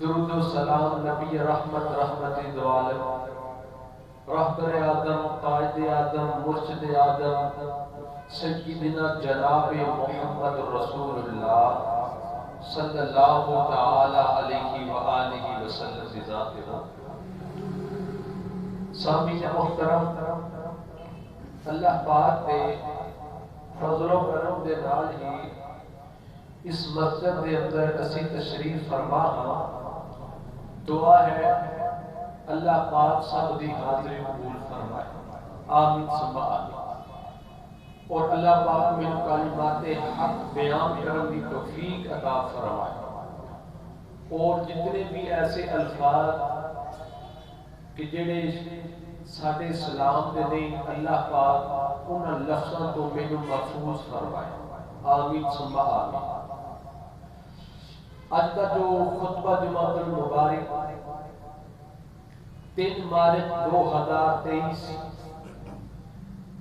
درود و سلام نبی رحمت دو عالم، رہبر آدم، قائد آدم، مرشد آدم، سیدنا جناب محمد رسول اللہ صلی اللہ تعالی علیہ وآلہ وسلم بذات ہو۔ سامعین محترم، اللہ پاک دے فضل و کرم دے نال ہی اس مسجد دے اندر اسی تشریف فرما ہاں۔ دعا ہے اللہ پاک سب دی حاضری قبول فرمائے، آمین ثم آمین۔ اور اللہ پاک میں کلمات حق بیان کرنے کی توفیق عطا فرمائے، اور جتنے بھی ایسے الفاظ کہ جڑے ساڈے اسلام دے نہیں، اللہ پاک ان لفظوں تو مینوں محفوظ فرمائے، آمین ثم آمین۔ آج کا جو خطبہ جمعۃ المبارک 3 مارچ 2023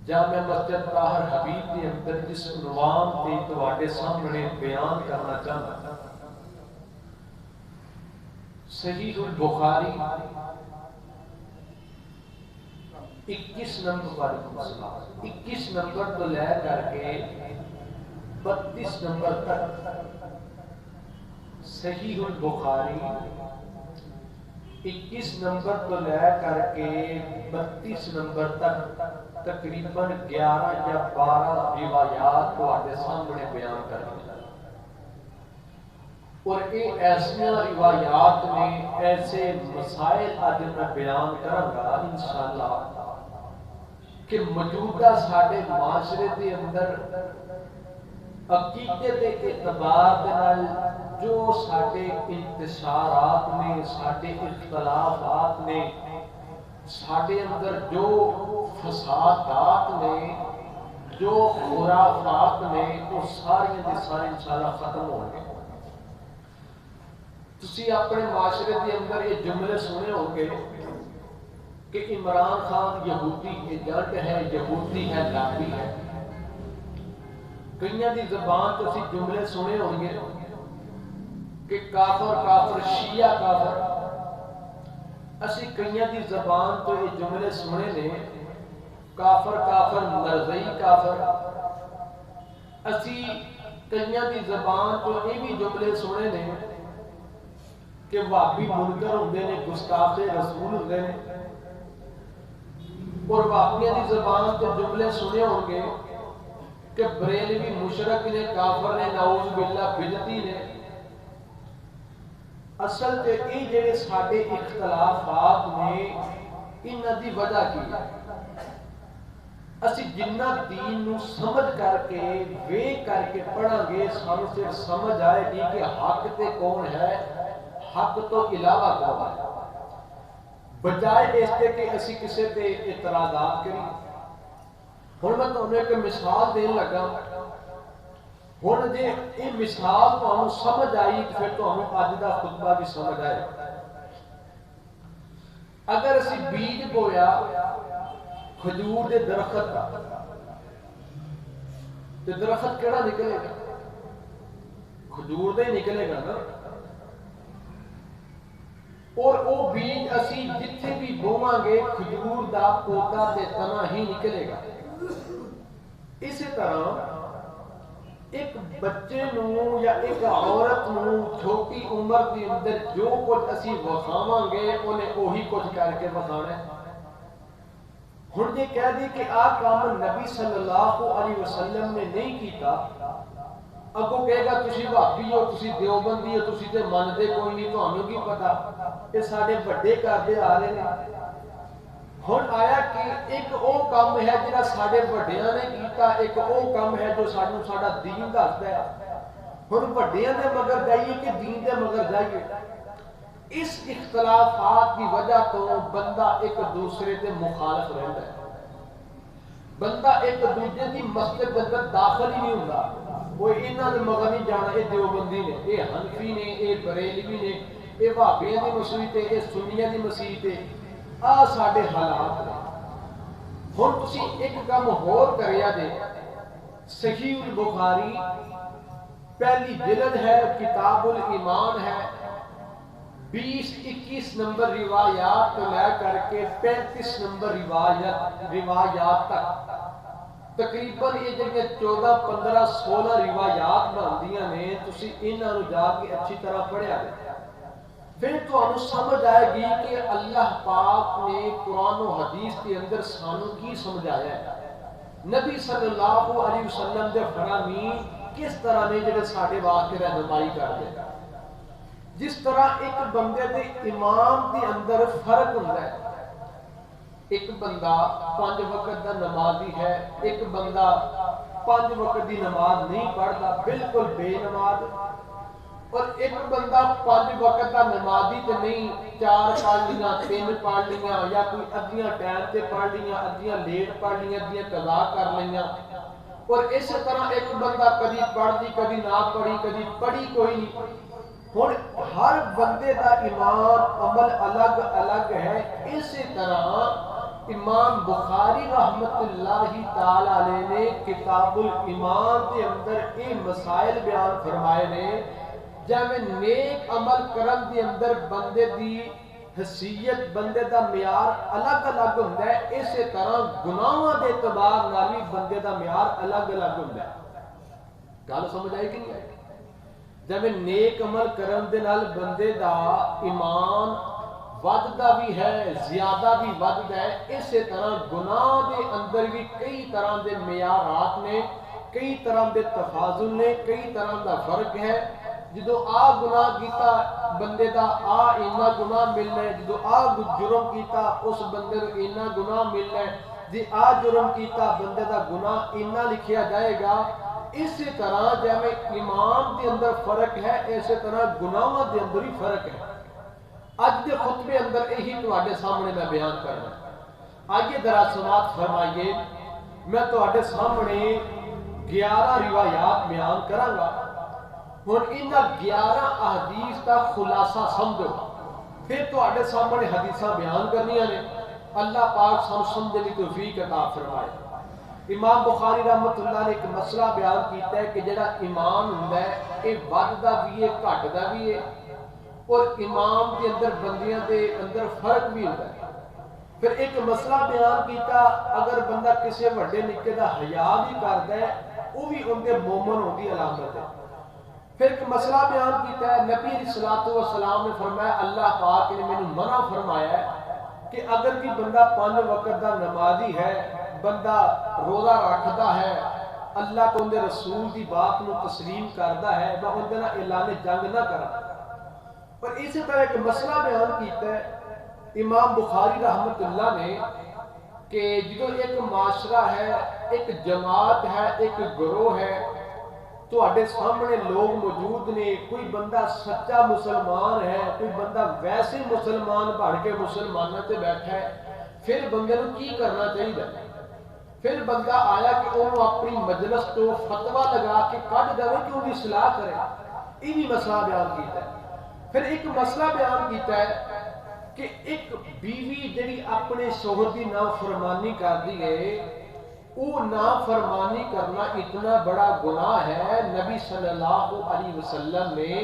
جامع مسجد طاہر حبیب کے اندر جس عنوان سے تواڈے سامنے بیان کرنا چاہتا صحیح البخاری 21 نمبر تو لے کر کے 32 نمبر تک، صحیح البخاری 21 نمبر تو لے کر کے 32 نمبر تک تقریباً 11 یا 12 روایات کو آتے سامنے بیان کریں، اور یہ ایسے روایات میں ایسے مسائل آج میں بیان کروں گا انشاءاللہ کہ موجودہ ساڈے معاشرے کے اندر عقیدے کے اعتبار نال جو ساڈے انتشارات نے، ساڈے اختلافات نے، ساڈے اندر جو فسادات نے، جو خرافات نے، وہ ساری دے سارے انشاءاللہ ختم ہوں گے۔ تسی اپنے معاشرے کے اندر یہ جملے سنے ہوں گے کہ عمران خان یہودی ایجنٹ ہے، یہودی ہے، لابی ہے۔ کئیاں دی زبان تو اسی جملے سنے ہوں گے کہ کافر کافر، شیعہ کافر۔ اسی کئیاں دی زبان تو یہ جملے سنے نے کافر کافر، مرزئی کافر۔ اسی کئیاں دی زبان تو یہ بھی جملے سنے نے کہ وہابی منکر ہوندے نے، گستاخ رسول ہوندے نے۔ اور وہابیاں دی زبان تو جملے سنے ہوں گے کہ بریلوی مشرک نے، کافر نے، نعوذ باللہ بدعتی نے۔ اصل تے یہ جڑے ساڈے اختلافات نے، انہاں دی وجہ کی ہے؟ اسی جنہ دین نو سمجھ کر کے ویکھ کر کے پڑھاں گے، سانوں پھر سمجھ آئے گی کہ حق تے کون ہے، حق تو علاوہ کون ہے، بجائے اس تے کہ اسی کسے تے اعتراضات کریں۔ ہن میں تانوں ایک مثال دین لگا، ہن جے یہ مثال تانوں سمجھ آئی تو پھر تانوں اج دا خطبہ بھی سمجھ آئے۔ اگر اسی بیج بویا کھجور دے درخت دا، تو درخت کیڑا نکلے گا؟ کھجور دے نکلے گا نا۔ اور او بیج اسی جتھے بھی بواں گے کھجور دا پودا تے تنا ہی نکلے گا۔ اسی طرح ایک بچے نو یا ایک عورت نو چھوٹی عمر کے اندر جو کچھ اسی وکھاواں گے انہیں وہی کچھ کر کے بتانا ہے۔ ہن یہ کہہ دی کہ آ کام نبی صلی اللہ علیہ وسلم نے نہیں کیتا، اگوں کہے گا تسی وہابی ہو، تسی دیوبندی ہو، تسی تے مندے کوئی نہیں، تانوں کی پتا، یہ ساڈے بڑے کردے آ رہے ہیں۔ ہن آیا کہ ایک او کام ہے جڑا ساڈے وڈیاں نے کیتا، ایک او کام ہے جو سانوں ساڈا دین دسدا ہے۔ ہن وڈیاں دے مگر جائیے کہ دین دے مگر جائیے؟ اس اختلافات کی وجہ تو بندہ ایک دوسرے کے مخالف رہتا ہے، بندہ ایک دوسرے کی مسجد کے اندر داخل ہی نہیں ہوتا۔ وہ انہاں دے مگر نہیں جانا یہ دیوبندی نے، یہ حنفی نے، یہ بریلوی نے، یہ وہابیاں دی مسجد ہے، یہ سنیاں دی مسجد ہے۔ آ ساڈے حالات نے۔ ہن تسی ایک کام ہور کریا جے، صحیح البخاری پہلی جلد ہے، کتاب الایمان ہے، 20-21 نمبر روایات تو لے کر کے 35 نمبر روایات تک تقریباً یہ جڑیاں 14 15 16 روایات بندیاں نے، تسی انہاں نوں جا کے اچھی طرح پڑھیا جائے، پھر تمہیں سمجھ آئے گی کہ اللہ پاک نے قرآن و حدیث کے اندر سانوں کی سمجھایا ہے، نبی صلی اللہ علیہ وسلم دے فرامین کس طرح نے جڑے ساڈے واسطے رہنمائی کر دے. جس طرح ایک بندے دے ایمان دے اندر فرق ہوتا ہے، ایک بندہ 5 وقت دا نمازی ہے، ایک بندہ 5 وقت دی نماز نہیں پڑھتا، بالکل بے نماز، اور ایک بندہ 5 وقت دا نمازی تے نہیں، 4 پڑھ لیاں، 3 پڑھ لیاں، یا کوئی ادھیاں ٹائم تے پڑھ لیاں، ادھیاں لیٹ پڑھ لیاں، ادھیاں قضا کر لیاں. اور اس طرح ایک بندہ کبھی پڑھ دی، کبھی نہ پڑھی، کبھی پڑھی کوئی نہیں. ہن ہر بندے دا ایمان عمل الگ الگ ہے. اسی طرح امام بخاری رحمت اللہ تعالی علیہ نے کتاب الایمان کے اندر یہ مسائل بیان فرمائے نے، جب نیک عمل کرن دے اندر بندے دی حیثیت، بندے دا معیار الگ الگ ہوندا ہے، اسی طرح گناہاں دے اعتبار نال بھی بندے دا معیار الگ الگ ہوندا ہے. گل سمجھ آئی کہ نہیں آئی؟ جب نیک عمل کرن دے نال بندے دا ایمان وددا بھی ہے، زیادہ بھی وددا ہے، اسی طرح گناہ دے اندر بھی کئی طرح دے معیارات نے، کئی طرح دے تفاضل نے، کئی طرح دا فرق ہے. جدو گناہ کیتا بندے دا اینا گناہ ملنا ہے، جدو جرم کیتا اس بندے کو اینا گناہ ملنا ہے، جی جرم کیتا بندے دا گناہ اینا لکھیا جائے گا. اسی طرح جب ایمان دے اندر فرق ہے، اسی طرح گناہوں دے اندر ہی فرق ہے. اج دے خطبے اندر یہی تواڈے سامنے میں بیان کرنا. آئیے ذرا سماعت فرمائیے، میں تواڈے سامنے 11 روایات بیان کراں گا. ہن انہاں 11 احادیث کا خلاصہ سمجھو، پھر تواڈے سامنے حدیثاں بیان کرنیاں نے. اللہ پاک سم سمجھنے کی توفیق عطا فرمائے. امام بخاری رحمت اللہ نے ایک مسئلہ بیان کیتا ہے کہ جڑا ایمان ہوندا ہے یہ وددا بھی ہے، گھٹدا بھی ہے، اور ایمان کے اندر بندیاں دے اندر فرق بھی ہوندا ہے. پھر ایک مسئلہ بیان کیتا، اگر بندہ کسی وڈے نکے دا حیا بھی کردا ہے وہ بھی ان دے مومن ہونے کی علامت ہے. پھر ایک مسئلہ بیان کیتا ہے، نبی علیہ الصلوۃ والسلام نے فرمایا، اللہ پاک نے مینوں منع فرمایا ہے کہ اگر بھی بندہ 5 وقت دا نمازی ہے، بندہ روزہ رکھتا ہے، اللہ تو اندے رسول دی بات نو تسلیم کرتا ہے، وہ اندے نال اعلان جنگ نہ کرا. اور اسی طرح ایک مسئلہ بیان کیتا ہے امام بخاری رحمت اللہ نے کہ جدو ایک معاشرہ ہے، ایک جماعت ہے، ایک گروہ ہے، تو اڈے سامنے لوگ موجود نے، کوئی بندہ سچا مسلمان ہے، کوئی بندہ ویسے مسلمان بڑھ کے مسلمانوں سے بیٹھا ہے، پھر بندے کو کی کرنا چاہیے؟ پھر بندہ آیا کہ انہوں اپنی مجلس تو فتوہ لگا کے کٹ دے کہ ان کی اصلاح کرے. یہ بھی مسئلہ بیان کیتا ہے. پھر ایک مسئلہ بیان کیتا ہے کہ ایک بیوی جڑی اپنے شوہر کی نافرمانی کر دی ہے، وہ نافرمانی کرنا اتنا بڑا گناہ ہے. نبی صلی اللہ علیہ وسلم نے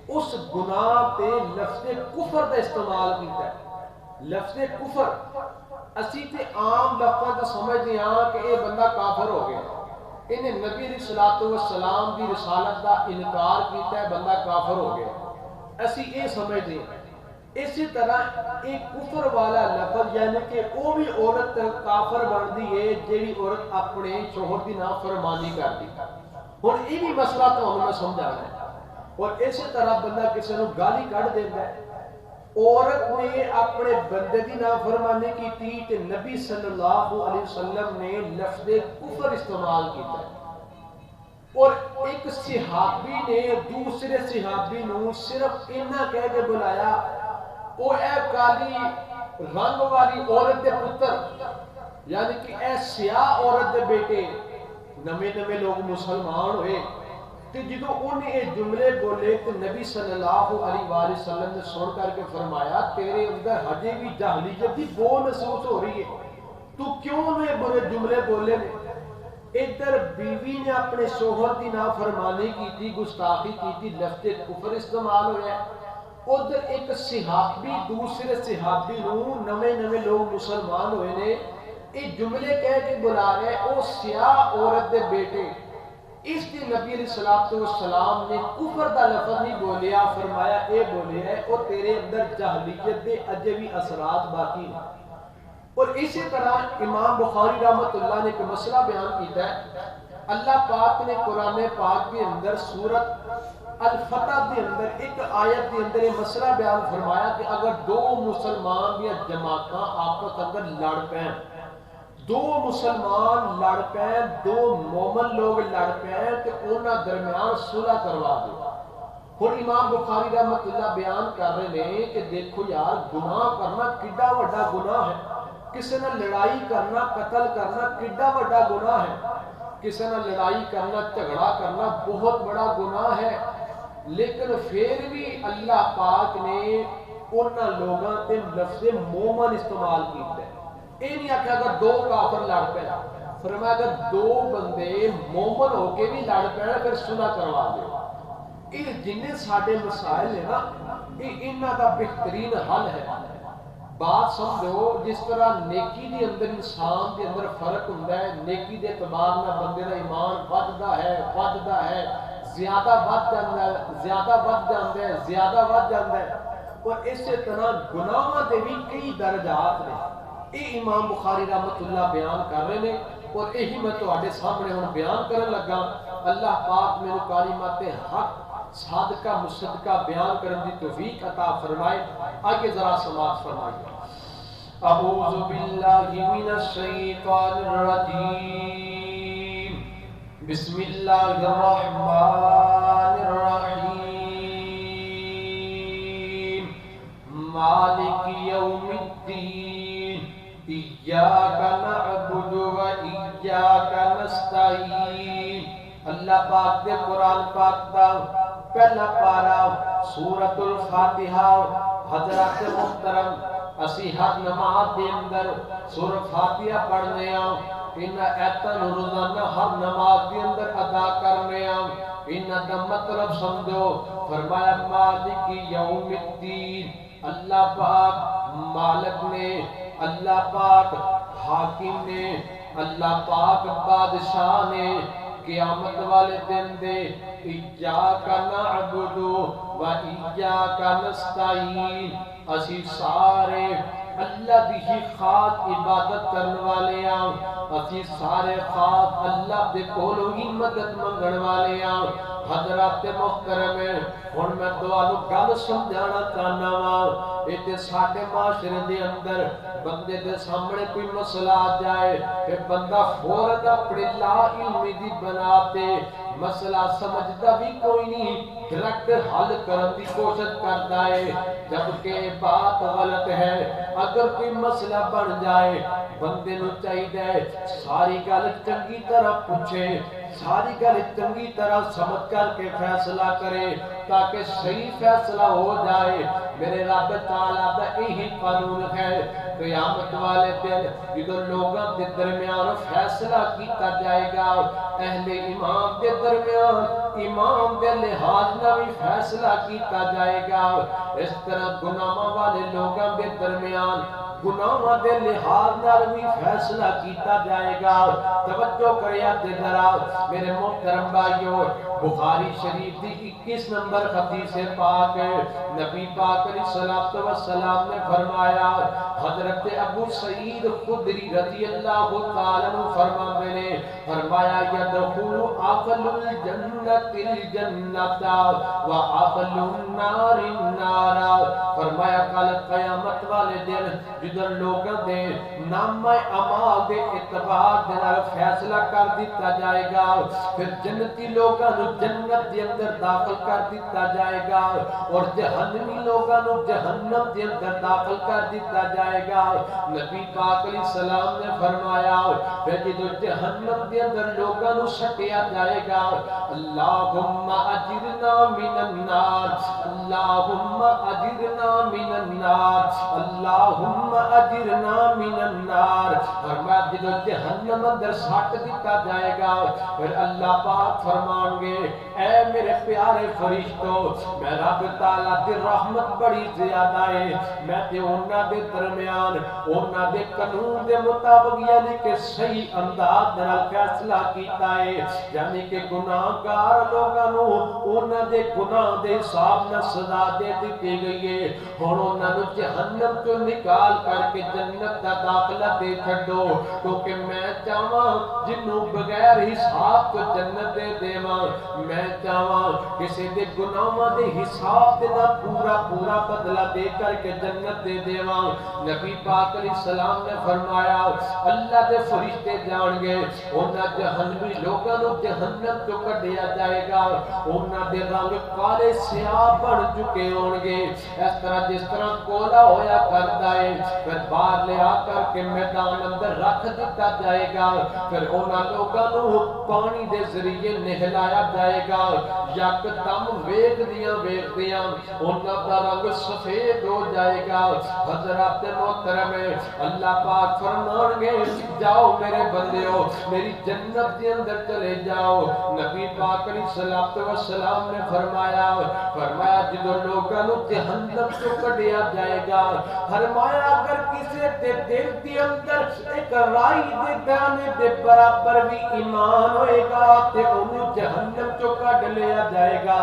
اس گناہ پہ لفظ کفر کا استعمال کیتا ہے. لفظ کفر اسی تے عام لفظ سمجھتے ہاں کہ یہ بندہ کافر ہو گیا، انہیں نبی علیہ الصلوۃ والسلام کی رسالت کا انکار کیتا ہے، بندہ کافر ہو گیا، اسی یہ سمجھتے ہیں. اسی طرح ایک کفر والا لفظ یعنی کہ وہ بھی عورت کافر بنتی ہے جیڑی عورت اپنے شوہر کی نافرمانی کرتی. ہن یہ بھی مسئلہ تو میں سمجھانا ہے. اور اسی طرح بندہ کسی کو گالی کਢ دیتا ہے، عورت نے اپنے بندے کی نافرمانی کی تھی تے نبی صلی اللہ علیہ وسلم نے لفظ کفر استعمال کیتا ہے. اور ایک صحابی نے دوسرے صحابی نو صرف اتنا کہہ کے بلایا، او اے کالی رنگ والی عورت دے پتر، یعنی کہ اے سیاہ عورت دے بیٹے. نویں نویں لوگ مسلمان ہوئے تو جدو انہیں یہ جملے بولے تو نبی صلی اللہ علیہ وآلہ وسلم نے سن کر کے فرمایا، تیرے اندر ہجے بھی جاہلیت کی بو محسوس ہو رہی ہے، تو کیوں نے برے جملے بولے نے؟ ادھر بیوی نے اپنے شوہر کی نافرمانی کی تھی، گستاخی کی تھی، لفظ کفر استعمال ہوا ہے. ادھر ایک صحابی دوسرے صحابی نو نویں نویں لوگ مسلمان ہوئے نے یہ جملے کہہ کے بلا رہے او سیاہ عورت دے بیٹے اس دی نبی علیہ السلام نے کفر دا لفظ نہیں بولیا فرمایا اے بولے ہے او تیرے اندر جہلیت دے اجے بھی اثرات باقی ہیں اور اسی طرح امام بخاری رحمت اللہ نے ایک مسئلہ بیان کیتا ہے اللہ پاک نے قرآن پاک کے اندر سورت الفتح کے اندر ایک آیت کے اندر یہ مسئلہ بیان فرمایا کہ اگر دو مسلمان یا جماعتاں آپس اندر لڑ پیں دو مسلمان لڑ پیں دو مومن لوگ لڑ پیں تو انہاں درمیان صلح کروا دے اور امام بخاری رحمت اللہ بیان کر رہے ہیں کہ دیکھو یار گناہ کرنا کڈا وڈا گناہ ہے کسی نے لڑائی کرنا قتل کرنا کڈا وڈا گناہ ہے کسی نے لڑائی کرنا جھگڑا کرنا بہت بڑا گناہ ہے لیکن پھر بھی اللہ پاک نے انہاں لوگاں تے لفظ مومن استعمال کیتا ہے یہ نہیں آکھا اگر دو کافر لڑ پے فرمایا اگر دو بندے مومن ہو کے بھی لڑ پے پھر صلح کروا دے یہ جن ساڈے مسائل ہیں نا یہ انہاں دا بہترین حل ہے بات سمجھو جس طرح نیکی دے اندر انسان دے اندر فرق ہوندا ہے نیکی دے اعتبار نال بندے دا ایمان وددا ہے زیادہ ود جاندا ہے زیادہ ود جاندا ہے اور اسی طرح گناہاں دے بھی کئی درجات نے یہ امام بخاری رحمت اللہ بیان کر رہے ہیں اور یہی میں تواڈے سامنے ہن بیان کرن لگا اللہ پاک میرے کلمات حق صادقہ مصدقہ بیان کرن دی توفیق عطا فرمائے آگے ذرا سماعت فرمائیے اعوذ باللہ من الشیطان الرجیم بسم اللہ الرحمن الرحیم مالک یوم الدین ایاک نعبد و ایاک نستعین اللہ پاک دے قرآن پاک دا پہلا پارا سورۃ الفاتحہ حضرات محترم اسی ہر نماز دے اندر سورۃ فاتحہ پڑھنے ان ایتاں روزانہ ہر نماز دے اندر ادا کرنے ان دا مطلب سمجھو فرمایا مالک یوم الدین اللہ پاک مالک نے اللہ پاک حاکم نے اللہ پاک بادشاہ نے قیامت والے دن دے ایاک نعبد و ایاک نستعین اسی سارے اللہ دی ہی خاص عبادت کرنے والے ہیں اسی سارے خاص اللہ دے کولوں ہی مدد منگن والے ہیں حضرات محترم ہن میں تانوں گل سمجھانا چاہنا وا اتے ساڈے معاشرے دے اندر بندے دے سامنے کوئی مسئلہ آ جائے کہ بندہ فوراً اپنی لا علمی دی بنا تے مسئلہ سمجھتا بھی کوئی نہیں ڈائریکٹ حل کرنے کی کوشش کرتا ہے جبکہ بات غلط ہے اگر کوئی مسئلہ بن جائے بندے نو چاہیے ساری گل چنگی طرح پوچھے ساری گل چنگی طرح سمجھ کر کے فیصلہ کرے تاکہ صحیح فیصلہ ہو جائے میرے رب تعالیٰ دا یہی قانون ہے قیامت والے دن جدو لوگوں کے درمیان فیصلہ کیتا جائے گا اہل امام کے درمیان امام کے لحاظ نہ بھی فیصلہ کیتا جائے گا اس طرح گناہ والے لوگوں کے درمیان گناہ دے لحاظ نال بھی فیصلہ کیتا جائے گا توجہ کریا تے ذرا میرے محترم بھائیو بخاری شریف دی 21 نمبر حدیث پاک نبی پاک علیہ الصلوۃ والسلام نے فرمایا حضرت ابو سعید خدری رضی اللہ تعالی عنہ فرماتے ہیں فرمایا یدخل اهل الجنت الجنت و اهل النار النار فرمایا کل قیامت والے دن جدر لوگوں دے نام اعمال دے اعتبار دے نال فیصلہ کر دیتا جائے گا پھر جنتی لوگوں نو جنت دے اندر داخل کر دیتا جائے گا اور جہنمی لوگوں نو جہنم دے اندر داخل کر دیتا جائے گا نبی پاک علیہ السلام نے فرمایا پھر جدو جہنم دے اندر لوگوں نو سٹیا جائے گا اللہم اجرنا من النار اللہم اجرنا من النار اللہم اجرنا من النار. فرمایا جدو جہنم اندر سٹ دیتا جائے گا پھر اللہ پاک فرمان گے اے میرے پیارے فرشتوں میں رب تعالیٰ دی رحمت بڑی زیادہ ہے میں تے اونا دے درمیان اونا دے قانون دے مطابق یعنی کہ صحیح انداز نال فیصلہ کیتا ہے یعنی کہ گناہگار لوگاں نو اونا دے گناہ دے حساب نال سزا دے دتی گئی ہے ہن اونا نو جہنم تو نکال کر کے جنت دا داخلہ دے چھڈو کیونکہ میں چاہواں جنوں بغیر حساب تو جنت دے دیواں میں چاہواں کسی دے گناہاں دے حساب دے نہ پورا بدلہ دے کر کے جنت دے دیواں. نبی پاک علیہ السلام نے فرمایا اللہ دے فرشتے جان گے انہاں جہنمی لوگاں نو جہنم تو کڈیا جائے گا انہاں دے رنگ کالے سیاہ بن چکے ہون گے اس طرح جس طرح کولا ہویا کرتا ہے پھر باہر لے آ کر کے میدان اندر رکھ دیتا جائے گا پھر انہاں لوگاں نو پانی دے ذریعے نہلایا جائے گا یک دم ویکھ دیاں انہاں دا رنگ سفید ہو جائے گا. حضرات محترم اللہ پاک فرمان گے جاؤ میرے بندیو میری جنت کے اندر چلے جاؤ. نبی پاک علیہ السلام نے فرمایا جدو لوگاں نو جہنم تو کڈیا جائے گا فرمایا اگر کسی دے دل کے اندر ایک رائی دے دانے دے برابر بھی ایمان ہوئے گا تے انہوں جہنم تو کڈ لیا جائے گا.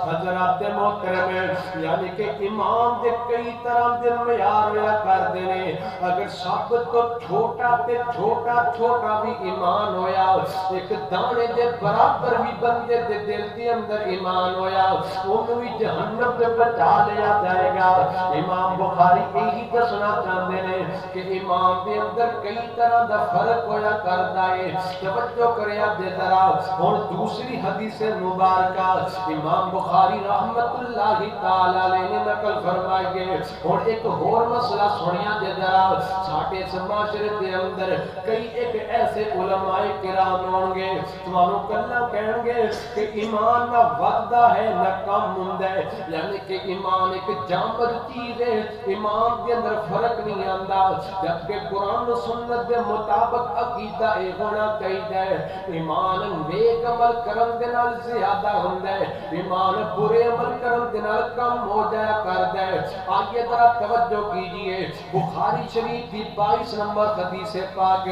حضرات محترم یعنی کہ ایمان دے کئی طرح دے معیار ہوا کر دینے اگر سب تو چھوٹا تے چھوٹا بھی ایمان ہویا ایک دانے دے برابر بھی بندے دے دل کے اندر ایمان ہویا انہوں بھی جہنم سے بچا لیا جائے گا. امام بخاری یہی دسنا چاہتے ہیں کہ ایمان دے اندر کئی طرح دا فرق ہویا کرتا ہے. توجہ کریا دے ذرا اور دوسری حدیث مبارکہ امام بخاری رحمت اللہ تعالی علیہ نے نقل فرمائی گے اور ایک اور مسئلہ سنیا دے ذرا ساٹھے سے معاشرے دے اندر کئی ایک ایسے علماء کرام ہوں گے تمہاروں کلہ کہیں گے کہ ایمان نہ وعدہ ہے نہ کم ہوندا ہے یعنی کہ ایمان ایک جامد چیز ہے ایمان کے اندر فرق نہیں آندا جبکہ قرآن و سنت کے مطابق عقیدہ اے ہونا چاہیے ایمان نیک عمل کرن دے نال زیادہ ہوندا ہے ایمان برے عمل کرن دے نال کم ہو جایا کردا ہے. آئیے ذرا توجہ کیجئے بخاری شریف کی 22 نمبر حدیث پاک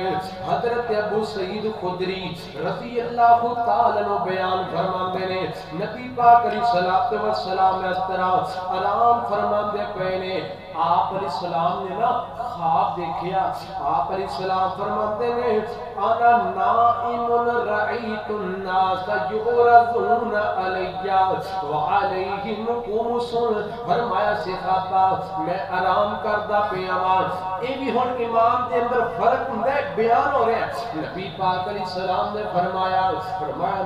حضرت ابو سعید خدری رضی اللہ تعالی عنہ بیان فرماتے ہیں نبی پاک علیہ السلام اس طرح آرام فرماتے پے نے آپ علیہ السلام نے نا خواب دیکھیا آپ علیہ السلام فرماتے ہیں انا نائم رأیت الناس یعرضون علی وعلیہم قمص فرمایا صحابہ میں آرام کردا پیا ہاں اے بھی ہن ایمان دے اندر فرق ہوندا ہے بیان ہو رہا ہے. نبی پاک علیہ السلام نے فرمایا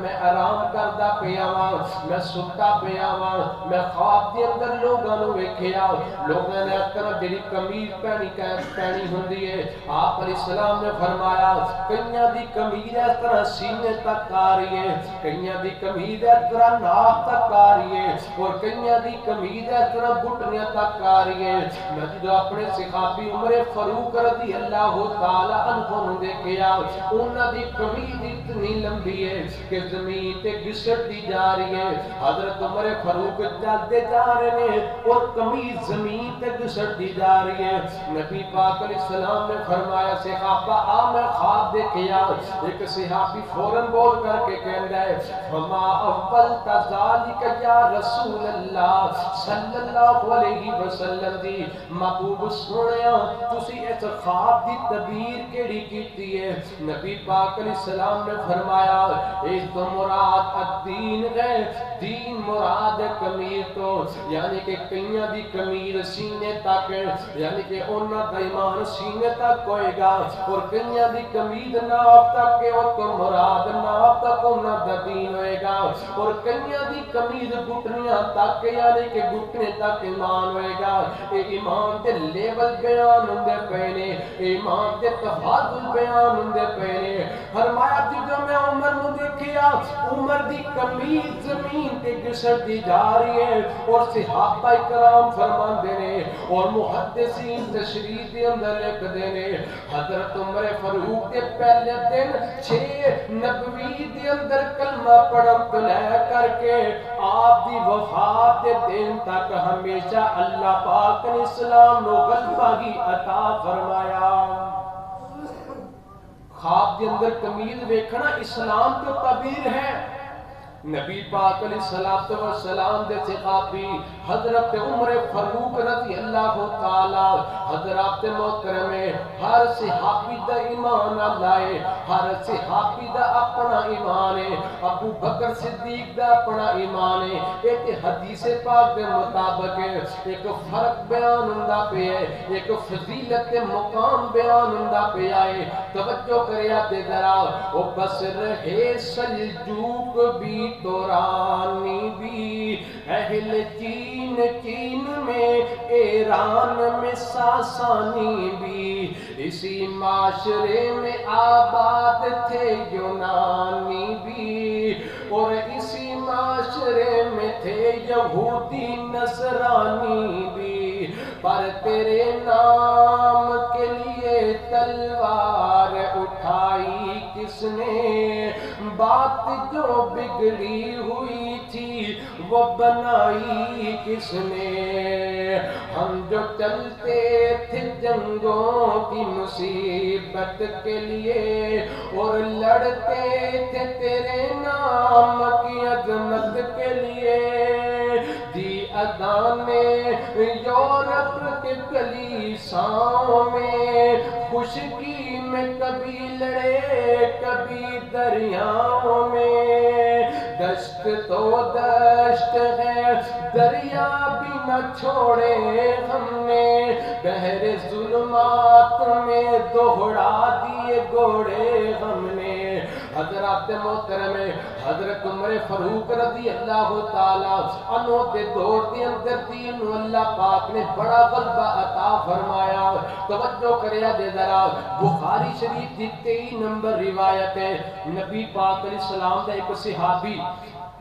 میں آرام کردا پیا ہاں میں ستا پیا ہاں میں خواب دے اندر لوگاں نو ویکھیا لوگاں نے اس طرح جڑی قمیض پہنی ہوندی ہے آپ علیہ السلام نے فرمایا کئیاں دی قمیض اس طرح سینے تک آ رہی ہے کئیاں دی قمیض اس طرح ناف تک آ رہی ہے اور کئیاں دی قمیض اس طرح گھٹنیاں تک آ رہی ہے. میں جو اپنے صحابی عمر فاروق رضی اللہ تعالی عنہ نو دیکھیا انہاں دی قمیض اتنی لمبی ہے کہ زمین تے گھسٹتی جا رہی ہے حضرت عمر فاروق چلتے جا رہے ہیں اور قمیض زمین تے گھسٹتی جا رہی ہے. نبی پاک علیہ السلام نے فرمایا صحابہ آ میں خواب دیکھیا ایک صحابی فوراً بول کر کے کہندا ہے فما اول تذالک یا رسول اللہ صلی اللہ علیہ وسلم دی محبوب سنیا تسی اس خواب دی تعبیر کیڑی کیتی ہے. نبی پاک علیہ السلام نے فرمایا اس تو مراد الدین ہے دین مراد قمیض تو یعنی کہ کئیاں دی قمیض سینے تک یعنی کہ انہاں کا ایمان سینے تک ہوئے گا اور کنیاں دی کمید ناپ تک کہ وہ تو مراد ناپ تک انہاں دا دین ہوئے گا اور کنیاں دی کمید گھٹنیاں تک یعنی کہ گھٹنے تک ایمان ہوئے گا اے ایمان دے لیول بیان ہوندے پینے ایمان دے تفاضل بیان ہوندے پینے فرمایا جدوں میں عمر نو دیکھیا عمر دی کمید زمین تے گسر دی جا رہی ہے اور صحابہ کرام فرماندے نے اور محدثین تشریح دے اندر لکھ دے نے حضرت عمر فاروق کے پہلے دن 6 نبوی دے اندر کلمہ پڑھن تو لے کر کے آپ دی وفات دے دن تک ہمیشہ اللہ پاک نے اسلام نو غلبہ ہی عطا فرمایا خواب دے اندر کمیز ویکھنا اسلام کو تعبیر ہے نبی پاک علیہ السلام دے صحابی حضرت عمر فاروق رضی اللہ تعالی حضرات محترم ہر صحابی دا ایمان لائے ہر صحابی دا اپنا ایمان ہے ابو بکر صدیق دا اپنا ایمان ہے ایک حدیث پاک دے مطابق ایک فرق بیان ہوندا پیا ہے ایک فضیلت مقام بیان ہوندا پیا ہے توجہ کریا تے ذرا او بس رہے سلجوق بھی تورانی بھی اہل چین میں ایران میں ساسانی بھی اسی معاشرے میں آباد تھے یونانی بھی اور اسی معاشرے میں تھے یہودی نصرانی بھی پر تیرے نام کے لیے تلوار اٹھائی کس نے بات جو بگڑی ہوئی تھی وہ بنائی کس نے ہم جو چلتے تھے جنگوں کی مصیبت کے لیے اور لڑتے تھے تیرے نام کی عظمت کے لیے دی ادانے یورپ کے کلیساؤں میں خشکی میں کبھی لڑے کبھی دریاؤں میں دشت تو دشت ہے دریا بھی نہ چھوڑے ہم نے بحر ظلمات میں دوہرا دیے گھوڑے ہم نے حضرات محترم حضرت عمر فاروق رضی اللہ تعالی عنہ دے دور دے اندر دین اللہ پاک نے بڑا غلبہ عطا فرمایا توجہ کریا دے ذرا بخاری شریف دی 23 نمبر روایت ہے نبی پاک علیہ السلام دا ایک صحابی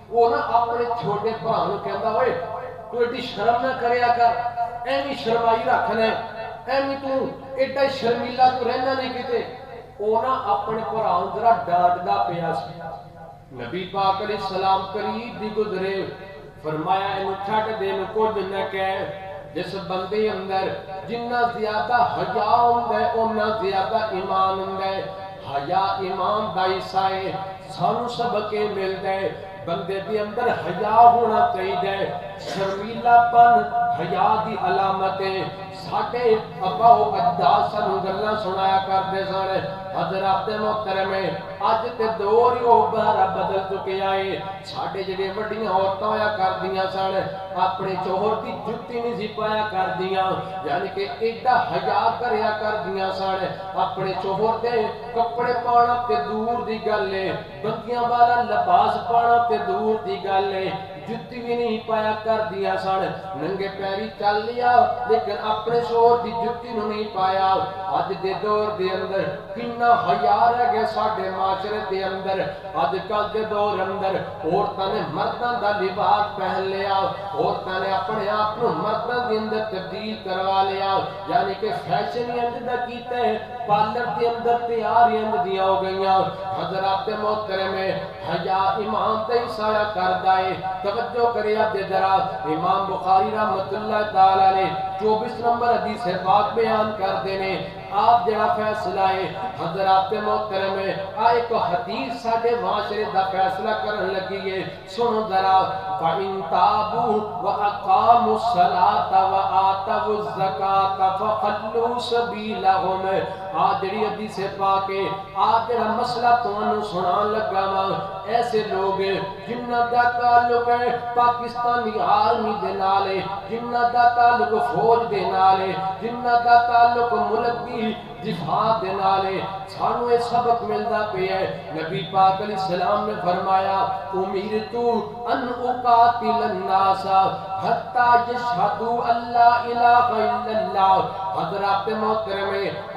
وہ نا اپنے چھوٹے بھرا نوں کہندا اوئے تو ایڈی شرم نہ کریا کر ایویں شرمائی رکھنا ایویں تو ایڈا شرمیلا تو رہنا نہیں کتے وہ نا اپنے بھرا نوں ذرا ڈانٹدا پیا سی نبی پاک علیہ السلام قریب دی گزرے فرمایا اینو چھڈ دے نو کچھ نہ کہہ جس بندے اندر جنہ زیادہ حیا ہوندا ہے اونہ زیادہ ایمان ہوندا ہے حیا ایمان دا حصہ ہے سانو سبق ملدا ہے بندے دے اندر حیا ہونا چاہیے شرمیلا پن حیا دی علامت ہے ساڈے ابا و اجداد سانو گلاں سنایا کردے سن حضرات محترم اج تے دور ہی بارا بدل چکے آئے ساڈے جڑے وڈیاں عورتاں ہویا کردیاں سن اپنے شوہر دی جُتی نہیں سی پایا کردیاں یعنی کہ ایڈا حیا کریا کردیاں سن اپنے شوہر دے کپڑے پانا تے دور دی گل ہے بندیاں والا لباس پانا تے دور دی گل ہے جُتی بھی نہیں پایا کر دیا سن ننگے پیری چل لیا لیکن اپنے شوہر دی جُتی نو نہیں پایا اج دے دور دے اندر کنا حیا رہ گیا ساڈے معاشرے دے اندر اج کل دے دور اندر عورتاں نے مرداں دا لباس پہن لیا عورتاں نے اپنے آپ کو مرداں دے اندر تبدیل کروا لیا یعنی کہ فیشن انج دا کیتا ہے پارلر دے اندر تیاری انج دیاں ہو گئیاں حضرات محترم حیا ایمان تے سایہ کردا ہے توجہ کریا دے ذرا امام بخاری رحمۃ اللہ تعالی نے 24 نمبر حدیث پاک بیان کردے نے آپ جڑا فیصلہ ہے حضرات محترم ایک حدیث ساڈے معاشرے دا فیصلہ کرن لگی ہے سنو ذرا فَإِن تَابُوا وَأَقَامُوا الصَّلَاةَ وَآتَوُا ولوا الزکات فخلوا سبیلہم. جڑی حدیث پاک ہے جڑا مسئلہ تانوں سنان لگا وا، ایسے لوگ جنہاں دا تعلق ہے پاکستانی آرمی دے نال ہے، جنہاں دا تعلق فوج دے نال ہے، جنہاں دا تعلق ملک دی دفاع دے نال ہے، سانوں یہ سبق ملدا پیا ہے. نبی پاک علیہ السلام نے فرمایا امیرت ان اقاتل الناس حتی یشہدوا اللہ الہ الا اللہ. حضرات محترم،